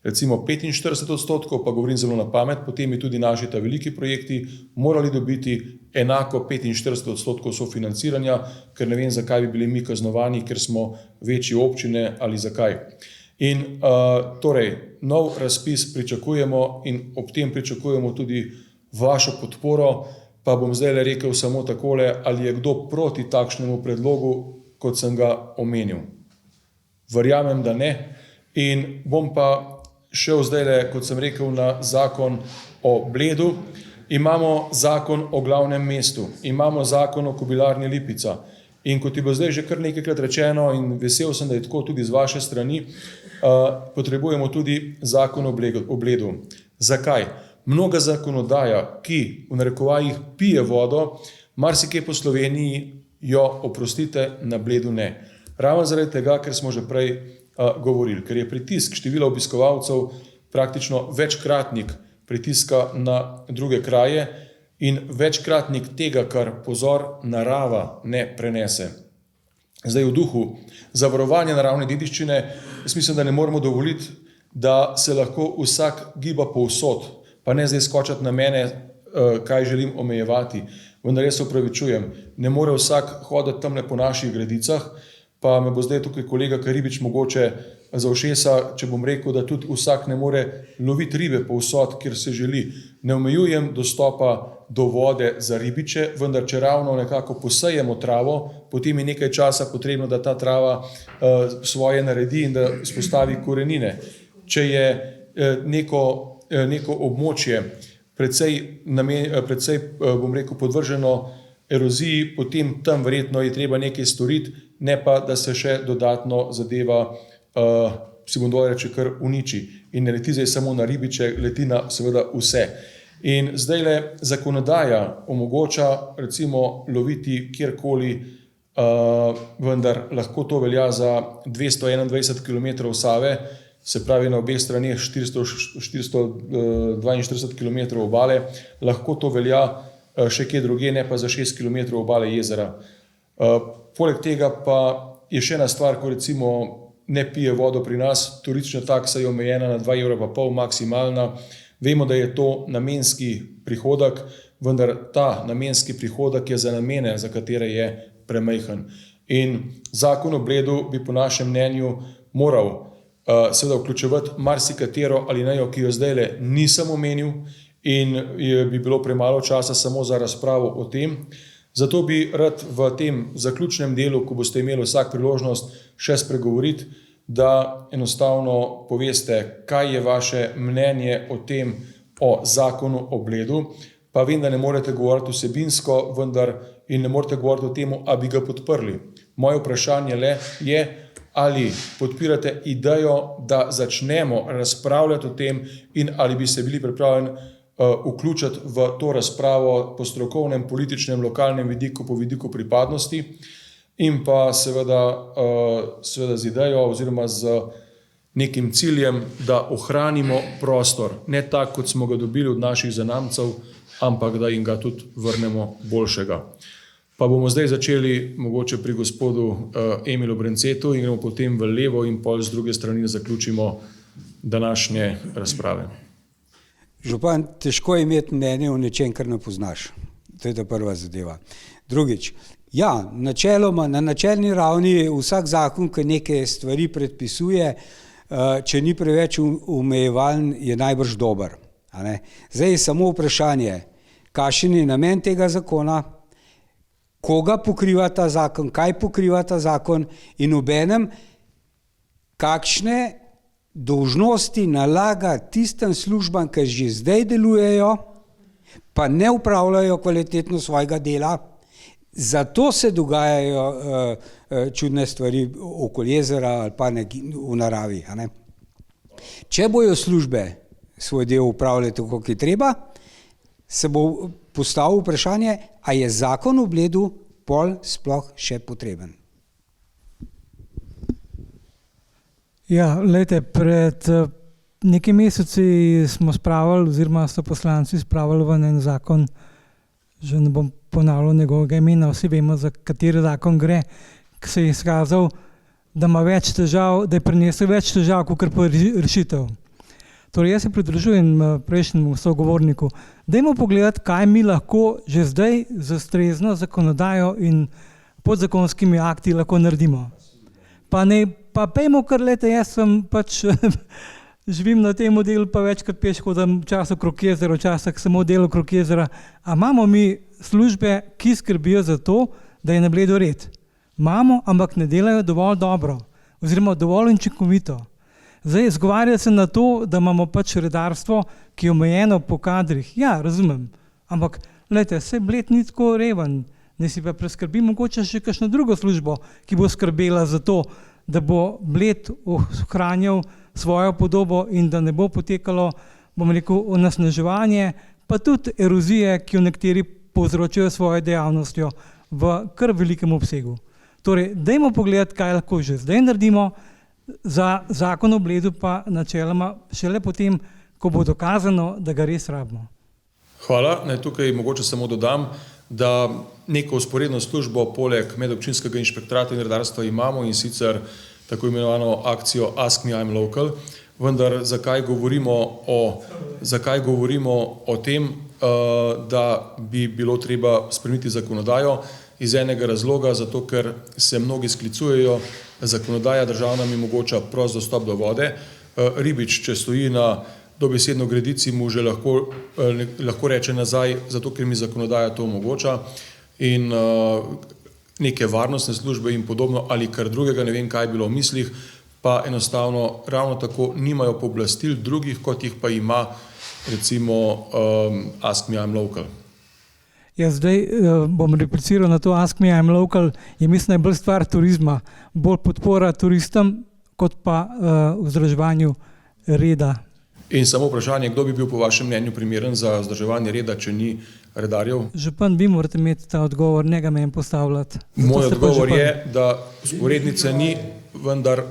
recimo 45%, pa govorim zelo na pamet, potem bi tudi naši ta veliki projekti morali dobiti enako 45% sofinanciranja, ker ne vem, zakaj bi bili mi kaznovani, ker smo večje občine ali zakaj. In torej, nov razpis pričakujemo in ob tem pričakujemo tudi vašo podporo, pa bom zdaj rekel samo takole, ali je kdo proti takšnemu predlogu, kot sem ga omenil. Verjamem, da ne. In bom pa šel zdaj, kot sem rekel, na zakon o Bledu. Imamo zakon o glavnem mestu, imamo zakon o Kobilarni Lipica. In kot je bilo zdaj že kar nekajkrat rečeno in vesel sem, da je tako tudi z vaše strani, potrebujemo tudi zakon o Bledu. Zakaj? Mnoga zakonodaja, ki v narekovajih pije vodo, marsikje po Sloveniji jo, oprostite, na Bledu ne. Ravno zaradi tega, ker smo že prej govorili, ker je pritisk števila obiskovalcev praktično večkratnik pritiska na druge kraje in večkratnik tega, kar pozor narava ne prenese. Zdaj v duhu zavarovanja naravne dediščine, jaz mislim, da ne moremo dovoliti, da se lahko vsak giba povsod, pa ne zdaj skočati na mene, kaj želim omejevati. Vendar jaz se opravičujem, ne more vsak hoditi tamle po naših gradicah, pa me bo zdaj tukaj kolega Karibič mogoče za ušesa, če bom rekel, da tudi vsak ne more loviti ribe povsod, kjer se želi. Ne omejujem dostopa do vode za ribiče, vendar če ravno nekako posejemo travo, potem je nekaj časa potrebno, da ta trava svoje naredi in da spostavi korenine. Če je neko območje precej, bom rekel, podvrženo eroziji, potem tam verjetno je treba nekaj storiti, ne pa, da se še dodatno zadeva, si bom dovolj reči, kar uniči. In ne leti zdaj samo na ribiče, leti na seveda vse. In zdajle zakonodaja omogoča recimo loviti kjerkoli, vendar lahko to velja za 221 km Save, se pravi na obeh straneh 442 km obale, lahko to velja še kje druge, ne pa za 6 km obale jezera. Poleg tega pa je še ena stvar, ko recimo ne pije vodo pri nas, turistična taksa je omejena na 2,5 € maksimalna. Vemo, da je to namenski prihodek, vendar ta namenski prihodek je za namene, za katere je premajhen. In zakon o Bledu bi po našem mnenju moral seveda vključevati marsikatero alinejo, ki jo zdajle nisem omenil in bi bilo premalo časa samo za razpravo o tem. Zato bi rad v tem zaključnem delu, ko boste imeli vsak priložnost še spregovoriti, da enostavno poveste, kaj je vaše mnenje o tem, o zakonu o Bledu, pa vem, da ne morete govoriti vsebinsko, vendar in ne morete govoriti o tem, a bi ga podprli. Moje vprašanje le je, ali podpirate idejo, da začnemo razpravljati o tem in ali bi se bili pripravljeni vključiti v to razpravo po strokovnem, političnem, lokalnem vidiku, po vidiku pripadnosti in pa seveda z idejo oziroma z nekim ciljem, da ohranimo prostor, ne tak, kot smo ga dobili od naših zanamcev, ampak da jim ga tudi vrnemo boljšega. Pa bomo zdaj začeli mogoče pri gospodu Emilu Brencetu in gremo potem v levo in pol z druge strani zaključimo današnje razprave. Župan, težko je imeti mnenje o nečem, kar ne poznaš. To je ta prva zadeva. Drugič, ja, načeloma, na načelni ravni vsak zakon, ki neke stvari predpisuje, če ni preveč omejevalen, je najbrž dober. Zdaj je samo vprašanje, kakšen je namen tega zakona, koga pokriva ta zakon, kaj pokriva ta zakon in obenem, kakšne dolžnosti nalaga tistim službam, ki že zdaj delujejo, pa ne upravljajo kvalitetno svojega dela. Zato se dogajajo čudne stvari okoli jezera ali pa v naravi. Če bojo službe svoj del upravljati tako, kot je treba, se bo postavilo vprašanje, a je zakon o Bledu pol sploh še potreben. Ja, glejte, pred nekaj meseci smo spravili, oziroma so poslanci spravili v en zakon, že ne bom ponavljal njegovega imena, vsi vemo, za kateri zakon gre, ki se je izkazal, da ima več težav, da je prinesel več težav, kot pa rešitev. Torej, jaz se pridružujem prejšnjemu sogovorniku. Dajmo pogledati, kaj mi lahko že zdaj z ustrezno zakonodajo in podzakonskimi akti lahko naredimo. Pa pejmo, kar lete, jaz sem pač živim na tem delu, pa večkrat peš hodim včasih okrog jezera, včasih samo delo okrog jezera. A imamo mi službe, ki skrbijo za to, da je na Bledu red? Imamo, ampak ne delajo dovolj dobro, oziroma dovolj učinkovito. Zdaj, zgovarja se na to, da imamo pač redarstvo, ki je omejeno po kadrih. Ja, razumem, ampak lejte, saj Bled ni tako reven, ne si pa preskrbi mogoče še kakšno drugo službo, ki bo skrbela za to, da bo Bled ohranjal svojo podobo in da ne bo potekalo, bom rekel, onesnaževanje, pa tudi erozije, ki jo nekateri povzročajo svojo dejavnostjo v kar velikem obsegu. Torej, dajmo pogledati, kaj lahko že zdaj naredimo, za zakon o Bledu pa načeloma šele potem, ko bo dokazano, da ga res rabimo. Hvala. Naj tukaj mogoče samo dodam, da neko vzporedno službo poleg medobčinskega inšpektorata in redarstva imamo in sicer tako imenovano akcijo Ask Me I'm Local, vendar zakaj govorimo o tem, da bi bilo treba spremeniti zakonodajo, iz enega razloga, zato ker se mnogi sklicujejo, zakonodaja državna mi omogoča prost dostop do vode. Ribič, če stoji na dobesedno gredici, mu že lahko reče nazaj, zato ker mi zakonodaja to omogoča. In neke varnostne službe in podobno ali kar drugega, ne vem, kaj je bilo v mislih, pa enostavno ravno tako nimajo pooblastil drugih, kot jih pa ima recimo Ask Me I'm Local. Jaz zdaj bom repliciral na to Ask Me, I'm local, je mislim, da je bolj stvar turizma, bolj podpora turistom, kot pa vzdrževanju reda. In samo vprašanje, kdo bi bil po vašem mnenju primeren za vzdrževanje reda, če ni redarjev? Župan, vi morate imeti ta odgovor, ne ga meni postavljati. Moj odgovor je, da vzporednice ni, vendar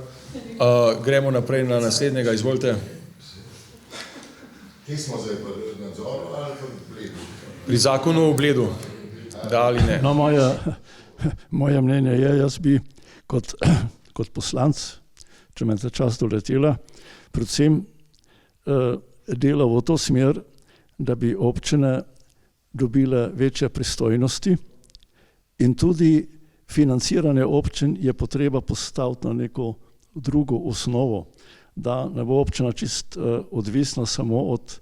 gremo naprej na naslednjega, izvolite. Kje smo zdaj, pri nadzoru ali pri Bledu? Pri zakonu o Bledu, da ali ne? No, moje mnenje je, jaz bi kot poslanc, če me ta čas doletela, predvsem delal v to smer, da bi občine dobile večje pristojnosti in tudi financiranje občin je potreba postaviti na neko drugo osnovo, da ne bo občina čist odvisna samo od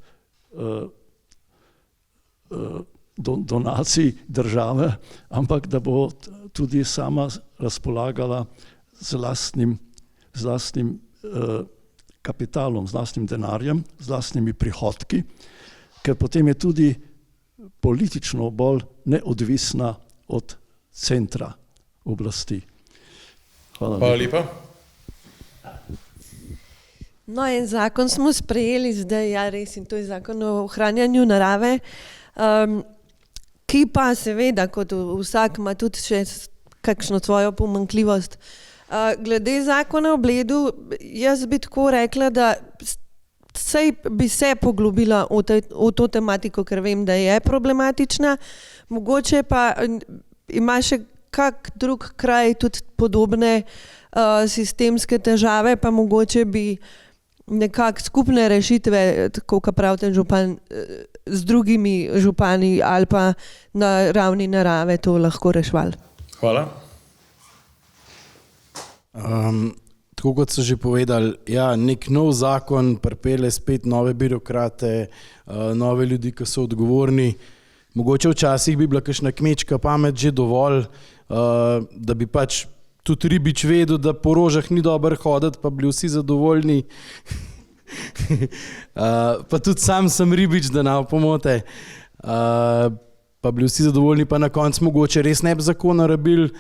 donacij države, ampak da bo tudi sama razpolagala z lastnim kapitalom, z lastnim denarjem, z lastnimi prihodki, ker potem je tudi politično bolj neodvisna od centra oblasti. Hvala lepa. No, en zakon smo sprejeli zdaj, ja res, in to je zakon o ohranjanju narave, ki pa seveda, kot vsak ima tudi še kakšno svojo pomanjkljivost. Glede zakona o Bledu, jaz bi tako rekla, da saj bi se poglobila v to tematiko, ker vem, da je problematična, mogoče pa ima še kak drug kraj tudi podobne sistemske težave, pa mogoče bi nekako skupne rešitve, tako kot pravite župan, z drugimi župani ali pa na ravni narave to lahko reševali. Hvala. Tako kot so že povedali, ja, nek nov zakon pripelje spet nove birokrate, nove ljudi, ki so odgovorni. Mogoče včasih bi bila kakšna kmečka pamet že dovolj, da bi pač tudi ribič vedel, da po rožah ni dobro hoditi, pa bili vsi zadovoljni. Pa tudi sam sem ribič, da ne pomote. Pa bili vsi zadovoljni, pa na koncu mogoče res ne bi zakona rabili.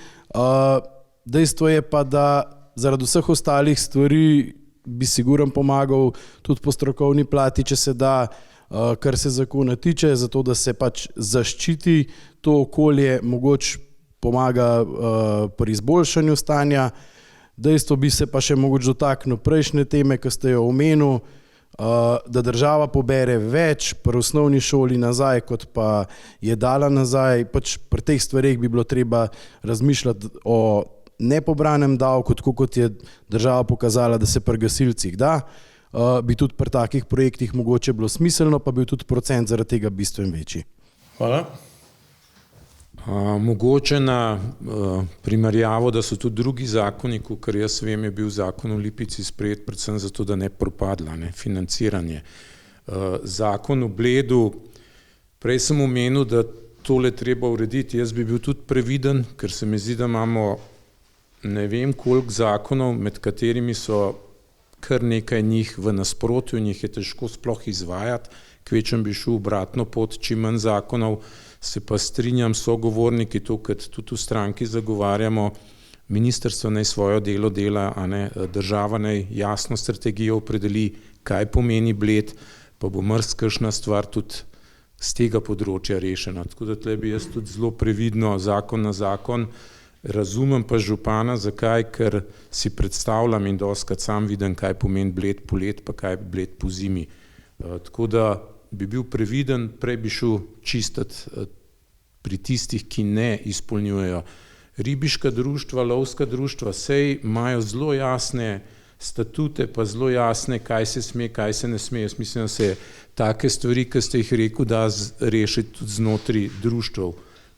Dejstvo je pa, da zaradi vseh ostalih stvari bi sigurno pomagal tudi po strokovni plati, če se da, kar se zakona tiče, zato da se pač zaščiti to okolje, mogoče pomaga pri izboljšanju stanja. Dejstvo bi se pa še mogoče dotaknil prejšnje teme, ki ste jo omenil, da država pobere več pri osnovni šoli nazaj, kot pa je dala nazaj. Pač pri teh stvareh bi bilo treba razmišljati o nepobranem davku, tako kot je država pokazala, da se pri gasilcih da. Bi tudi pri takih projektih mogoče bilo smiselno, pa bi tudi procent zaradi tega bistveno večji. Hvala. Mogoče na primerjavo, da so tudi drugi zakoni, kar jaz vem, je bil zakon o Lipici sprejet predvsem zato, da ne propadla, financiranje. Zakon o Bledu, prej sem omenil, da tole treba urediti, jaz bi bil tudi previden, ker se mi zdi, da imamo ne vem koliko zakonov, med katerimi so kar nekaj njih v nasprotju, njih je težko sploh izvajati, kvečem bi šel obratno pot, čim manj zakonov. Se pa strinjam s sogovorniki, to, kar tudi v stranki zagovarjamo, ministrstvo naj svojo delo dela, a ne, država naj jasno strategijo opredeli, kaj pomeni Bled, pa bo marsikšna stvar tudi z tega področja rešena. Tako da tle bi jaz tudi zelo previdno zakon na zakon, razumem pa župana, zakaj, ker si predstavljam in dostikrat sam vidim, kaj pomeni Bled polet, pa kaj Bled po zimi. Tako da bi bil previden, prej bi šel čistiti pri tistih, ki ne izpolnjujejo. Ribiška društva, lovska društva, sej imajo zelo jasne statute, pa zelo jasne, kaj se sme, kaj se ne sme. Jaz mislim, da se take stvari, ki ste jih rekel, da rešiti tudi znotraj društv.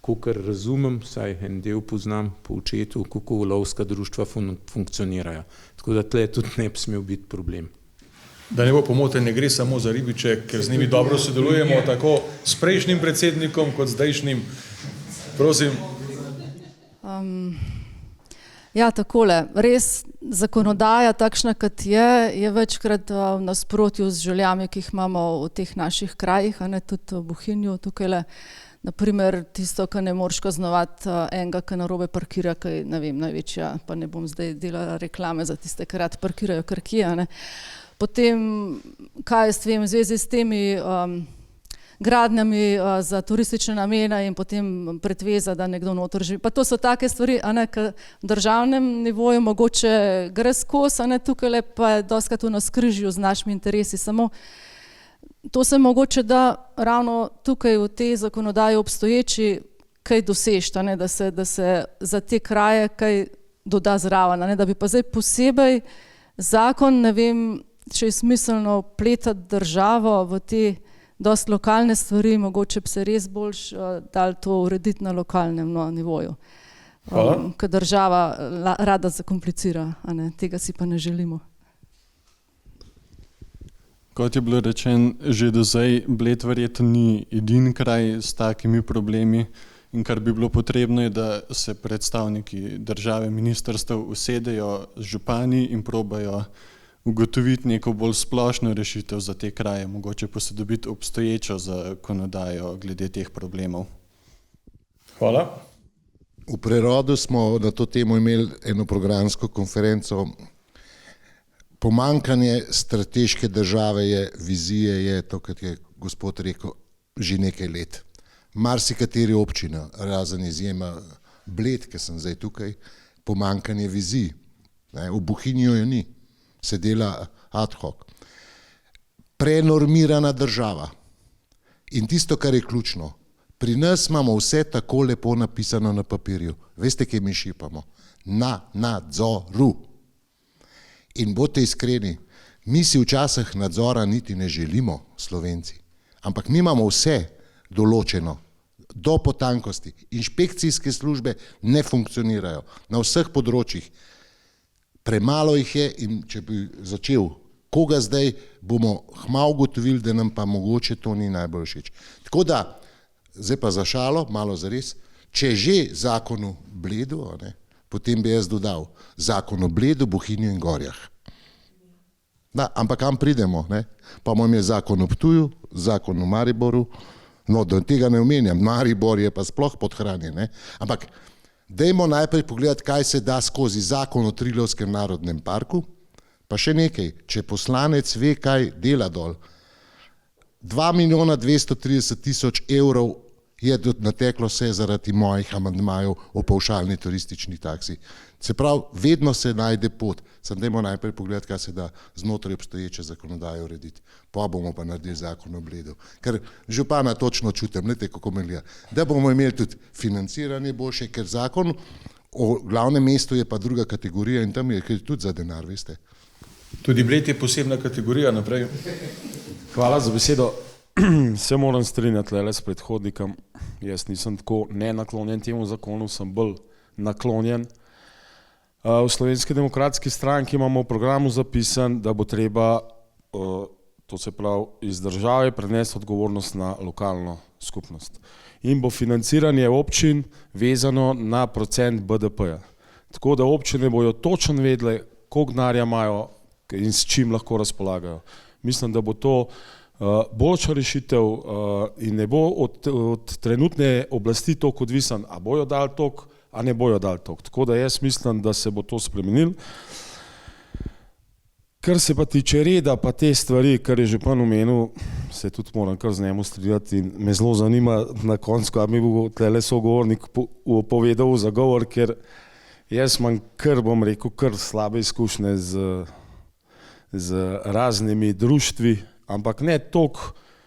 Kakor razumem, saj en del poznam po očetu, kako lovska društva funkcionirajo. Tako da tle tudi ne bi smel biti problem. Da ne bo pomote, ne gre samo za ribiče, ker z njimi dobro sodelujemo, tako s prejšnjim predsednikom kot zdajšnjim. Prosim. Ja, takole, res zakonodaja takšna, kot je večkrat v nasprotju z željami, ki jih imamo v teh naših krajih, a ne tudi v Bohinju tukajle. Naprimer tisto, ki ne moreš kaznovati enega, ki narobe parkira, ki je, ne vem, največja, pa ne bom zdaj delala reklame za tiste, ki rad parkirajo kar kje, ne. Potem, kaj jaz vem, v zvezi s temi gradnjami za turistične namene in potem pretveza, da nekdo noter živi. Pa to so take stvari, ki v državnem nivoju mogoče gre skozi, tukaj pa je dostikrat v navzkrižju z našimi interesi. Samo to se mogoče da ravno tukaj v tej zakonodaji obstoječi kaj dosežta, da se za te kraje kaj doda zraven, da bi pa zdaj posebej zakon, ne vem, če je smiselno vpletati državo v te dosti lokalne stvari, mogoče bi se res boljš dali to urediti na lokalnem nivoju. Ker država rada zakomplicira, tega si pa ne želimo. Kot je bilo rečeno že do zdaj, Bled verjetno ni edini kraj s takimi problemi in kar bi bilo potrebno je, da se predstavniki države, ministrstev usedejo z župani in probajo ugotoviti neko bolj splošno rešitev za te kraje, mogoče posodobiti obstoječo zakonodajo glede teh problemov. Hvala. V Prerodu smo na to temo imeli eno programsko konferenco. Pomankanje strateške države je, vizije je, to, kot je gospod rekel, že nekaj let. Marsikateri občina, razen izjema Bled, ki sem zdaj tukaj, pomankanje vizij. V Bohinju jo ni, se dela ad hoc. Prenormirana država. In tisto, kar je ključno, pri nas imamo vse tako lepo napisano na papirju. Veste, kje mi šipamo? Na nadzoru. In bodite iskreni, mi si včasih nadzora niti ne želimo, Slovenci. Ampak mi imamo vse določeno, do potankosti. Inšpekcijske službe ne funkcionirajo na vseh področjih. Premalo jih je in če bi začel, koga zdaj bomo hmalo ugotovili, da nam pa mogoče to ni najbolj všeč. Tako da, zdaj pa za šalo, malo zares, če že zakon o Bledu, potem bi jaz dodal zakon o Bledu, Bohinju in Gorjah. Da, ampak kam pridemo? Pa imamo zakon o Ptuju, zakon o Mariboru, no, da tega ne omenjam, Maribor je pa sploh podhranjen, ampak dajmo najprej pogledati, kaj se da skozi zakon o Trilovskem narodnem parku, pa še nekaj, če poslanec ve, kaj dela dol. 2.230.000 evrov je nateklo se zaradi mojih amandmajev o pavšalni turistični taksi. Se pravi, vedno se najde pot, samo dajmo najprej pogledati, kaj se da znotraj obstoječe zakonodaje urediti. Pa bomo pa naredili zakon o Bledu. Ker župana točno čutim, gledajte, kako me gleda. Da bomo imeli tudi financiranje boljše, ker zakon o glavnem mestu je pa druga kategorija in tam je tudi za denar, veste. Tudi Bled je posebna kategorija, naprej. Hvala za besedo. Se moram strinjati le s predhodnikom. Jaz nisem tako nenaklonjen temu zakonu, sem bolj naklonjen. V Slovenski demokratski stranki imamo v programu zapisan, da bo treba, to se pravi, iz države prenesti odgovornost na lokalno skupnost. In bo financiranje občin vezano na procent BDP-ja. Tako da občine bojo točno vedele, koliko denarja imajo in s čim lahko razpolagajo. Mislim, da bo to boljša rešitev in ne bo od trenutne oblasti toliko odvisen, a bojo dali toliko, a ne bojo dali toliko. Tako da jaz mislim, da se bo to spremenil. Kar se pa tiče reda, pa te stvari, kar je župan omenil, se tudi moram kar z njemu strinjati in me zelo zanima na koncu, kaj mi bo tlele sogovornik povedal v zagovor, ker jaz imam kar, bom rekel, kar slabe izkušnje z raznimi društvi, ampak ne toliko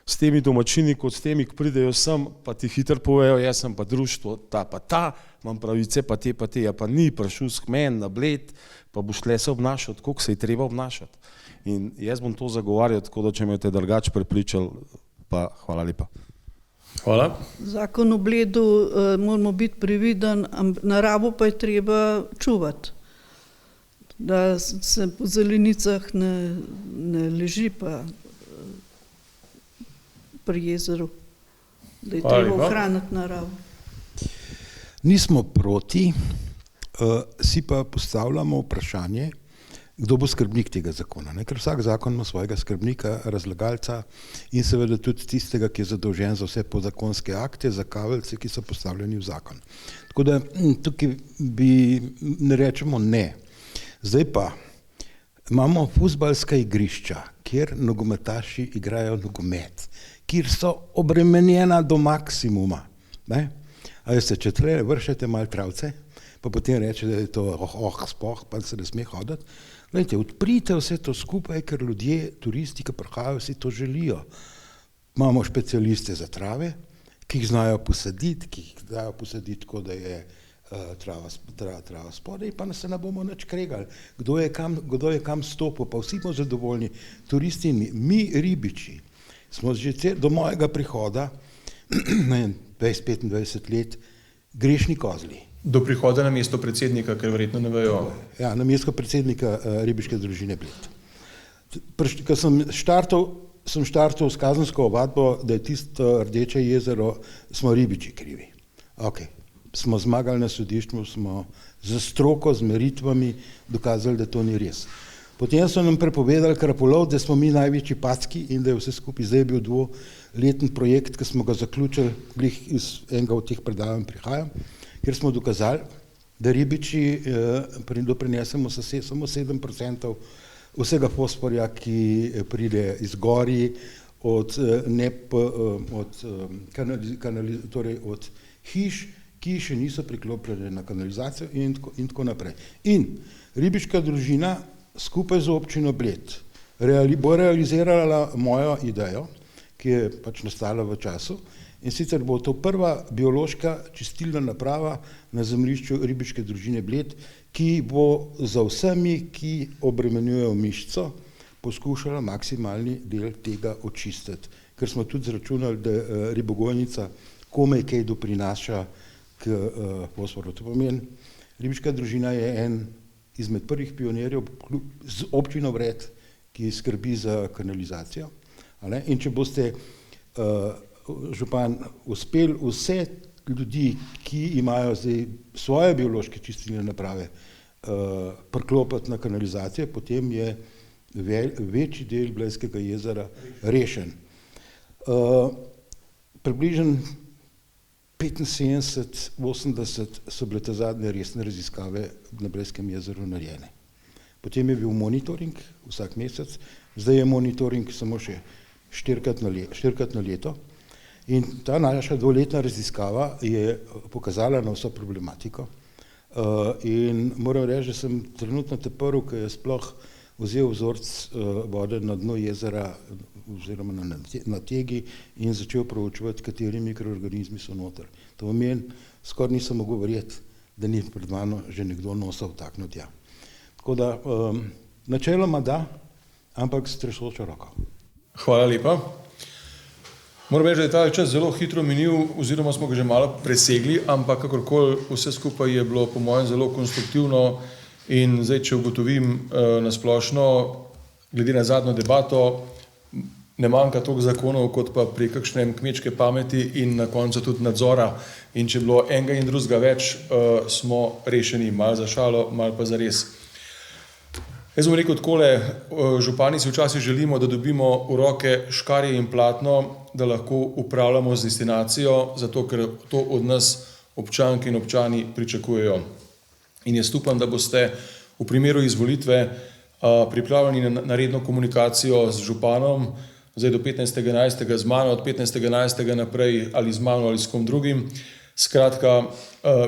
s temi domačini, kot s temi, ki pridejo sem, pa ti hitro povejo, jaz sem pa društvo, ta pa ta, imam pravice, pa te, ja pa ni, prišel s kmen na Bled, pa boš tle se obnašal, tako se je treba obnašati. In jaz bom to zagovarjal, tako da če me te drugače prepričal, pa hvala lepa. Hvala. Zakon o Bledu moramo biti previden, naravo pa je treba čuvati. Da se po zelenicah ne leži pa pri jezeru, da je treba ohraniti naravo. Nismo proti, si pa postavljamo vprašanje, kdo bo skrbnik tega zakona, ne? Ker vsak zakon ima svojega skrbnika, razlagalca in seveda tudi tistega, ki je zadolžen za vse podzakonske akte, za kaveljce, ki so postavljeni v zakon. Tako da tukaj ne rečemo ne. Zdaj pa imamo fuzbalska igrišča, kjer nogometaši igrajo nogomet, kjer so obremenjena do maksimuma. Ne? A veste, če tle vršete malo travce, pa potem reče, da je to spoh, pa se ne sme hoditi. Glejte, odprite vse to skupaj, ker ljudje, turisti, ki prihajajo, si to želijo. Imamo specialiste za trave, ki jih znajo posaditi, tako da je trava spodaj, pa se ne bomo nič kregali. Kdo je kam stopil, pa vsi bomo zadovoljni. Turisti in mi ribiči smo že do mojega prihoda, 20-25 let, grešni kozli. Do prihoda na mesto predsednika, ker verjetno ne vejo. Ja, na mesto predsednika ribiške družine Bled. Ko sem štartal s kazensko ovadbo, da je tisto Rdeče jezero, smo ribiči krivi. Okay. Smo zmagali na sodišču, smo za stroko, z meritvami dokazali, da to ni res. Potem so nam prepovedali krapolov, da smo mi največji packi in da je vse skupaj. Zdaj je bil 2-letni projekt, ki smo ga zaključili, iz enega od teh predavanj prihajam, kjer smo dokazali, da ribiči doprinesemo samo 7% vsega fosforja, ki pride iz gori, od hiš, ki še niso priklopljene na kanalizacijo in tako naprej. In ribiška družina skupaj z občino Bled bo realizirala mojo idejo, ki je pač nastala v času, in sicer bo to prva biološka čistilna naprava na zemljišču ribiške družine Bled, ki bo za vsemi, ki obremenjujejo mišico, poskušala maksimalni del tega očistiti. Ker smo tudi zračunali, da ribogojnica komaj kaj doprinaša k fosforu. To pomeni, ribiška družina je en izmed prvih pionirjev z občino Vred, ki skrbi za kanalizacijo. In če boste, župan, uspeli vse ljudi, ki imajo zdaj svoje biološke čistilne naprave, priklopiti na kanalizacijo, potem je večji del Blejskega jezera rešen. Približno 75-80 so bile te zadnje resne raziskave na Blejskem jezeru narejene. Potem je bil monitoring vsak mesec, zdaj je monitoring samo še 4krat na leto. In ta naša 2-letna raziskava je pokazala na vso problematiko. In moram reči, da sem trenutno prvi, ki je sploh vzel vzorec vode na dnu jezera oziroma na tegi in začel proučevati, kateri mikroorganizmi so noter. To pomeni, skoraj nisem mogel verjeti, da ni pred mano že nekdo nosal takno tja. Tako da, načeloma da, ampak s tresočo roko. Hvala lepa. Moram reči, da je ta čas zelo hitro minil, oziroma smo ga že malo presegli, ampak kakorkoli vse skupaj je bilo po mojem zelo konstruktivno in zdaj, če ugotovim na splošno, glede na zadnjo debato, ne manjka toliko zakonov, kot pa pri kakšnem kmečke pameti in na koncu tudi nadzora. In če je bilo enega in drugega več, smo rešeni, malo za šalo, malo pa za res. Jaz bom rekel takole, župani si včasih želimo, da dobimo v roke škarje in platno, da lahko upravljamo z destinacijo, zato ker to od nas občanke in občani pričakujejo. In jaz upam, da boste v primeru izvolitve pripravljeni na redno komunikacijo z županom, zdaj do 15.11. z mano, od 15.11. naprej ali z mano ali s kom drugim. Skratka,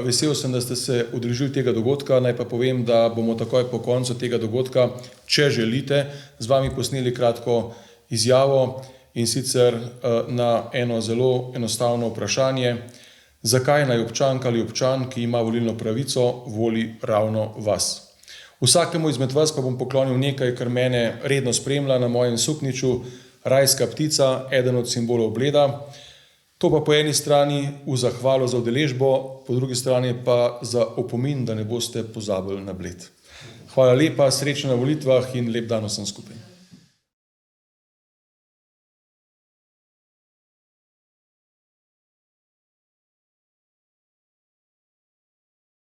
vesel sem, da ste se udeležili tega dogodka. Naj pa povem, da bomo takoj po koncu tega dogodka, če želite, z vami posneli kratko izjavo in sicer na eno zelo enostavno vprašanje, zakaj naj občanka ali občan, ki ima volilno pravico, voli ravno vas. Vsakemu izmed vas pa bom poklonil nekaj, kar mene redno spremlja na mojem sukniču, rajska ptica, eden od simbolov Bleda. To pa po eni strani v zahvalo za udeležbo, po drugi strani pa za opomin, da ne boste pozabili na Bled. Hvala lepa, srečno na volitvah in lep dan vsem skupaj.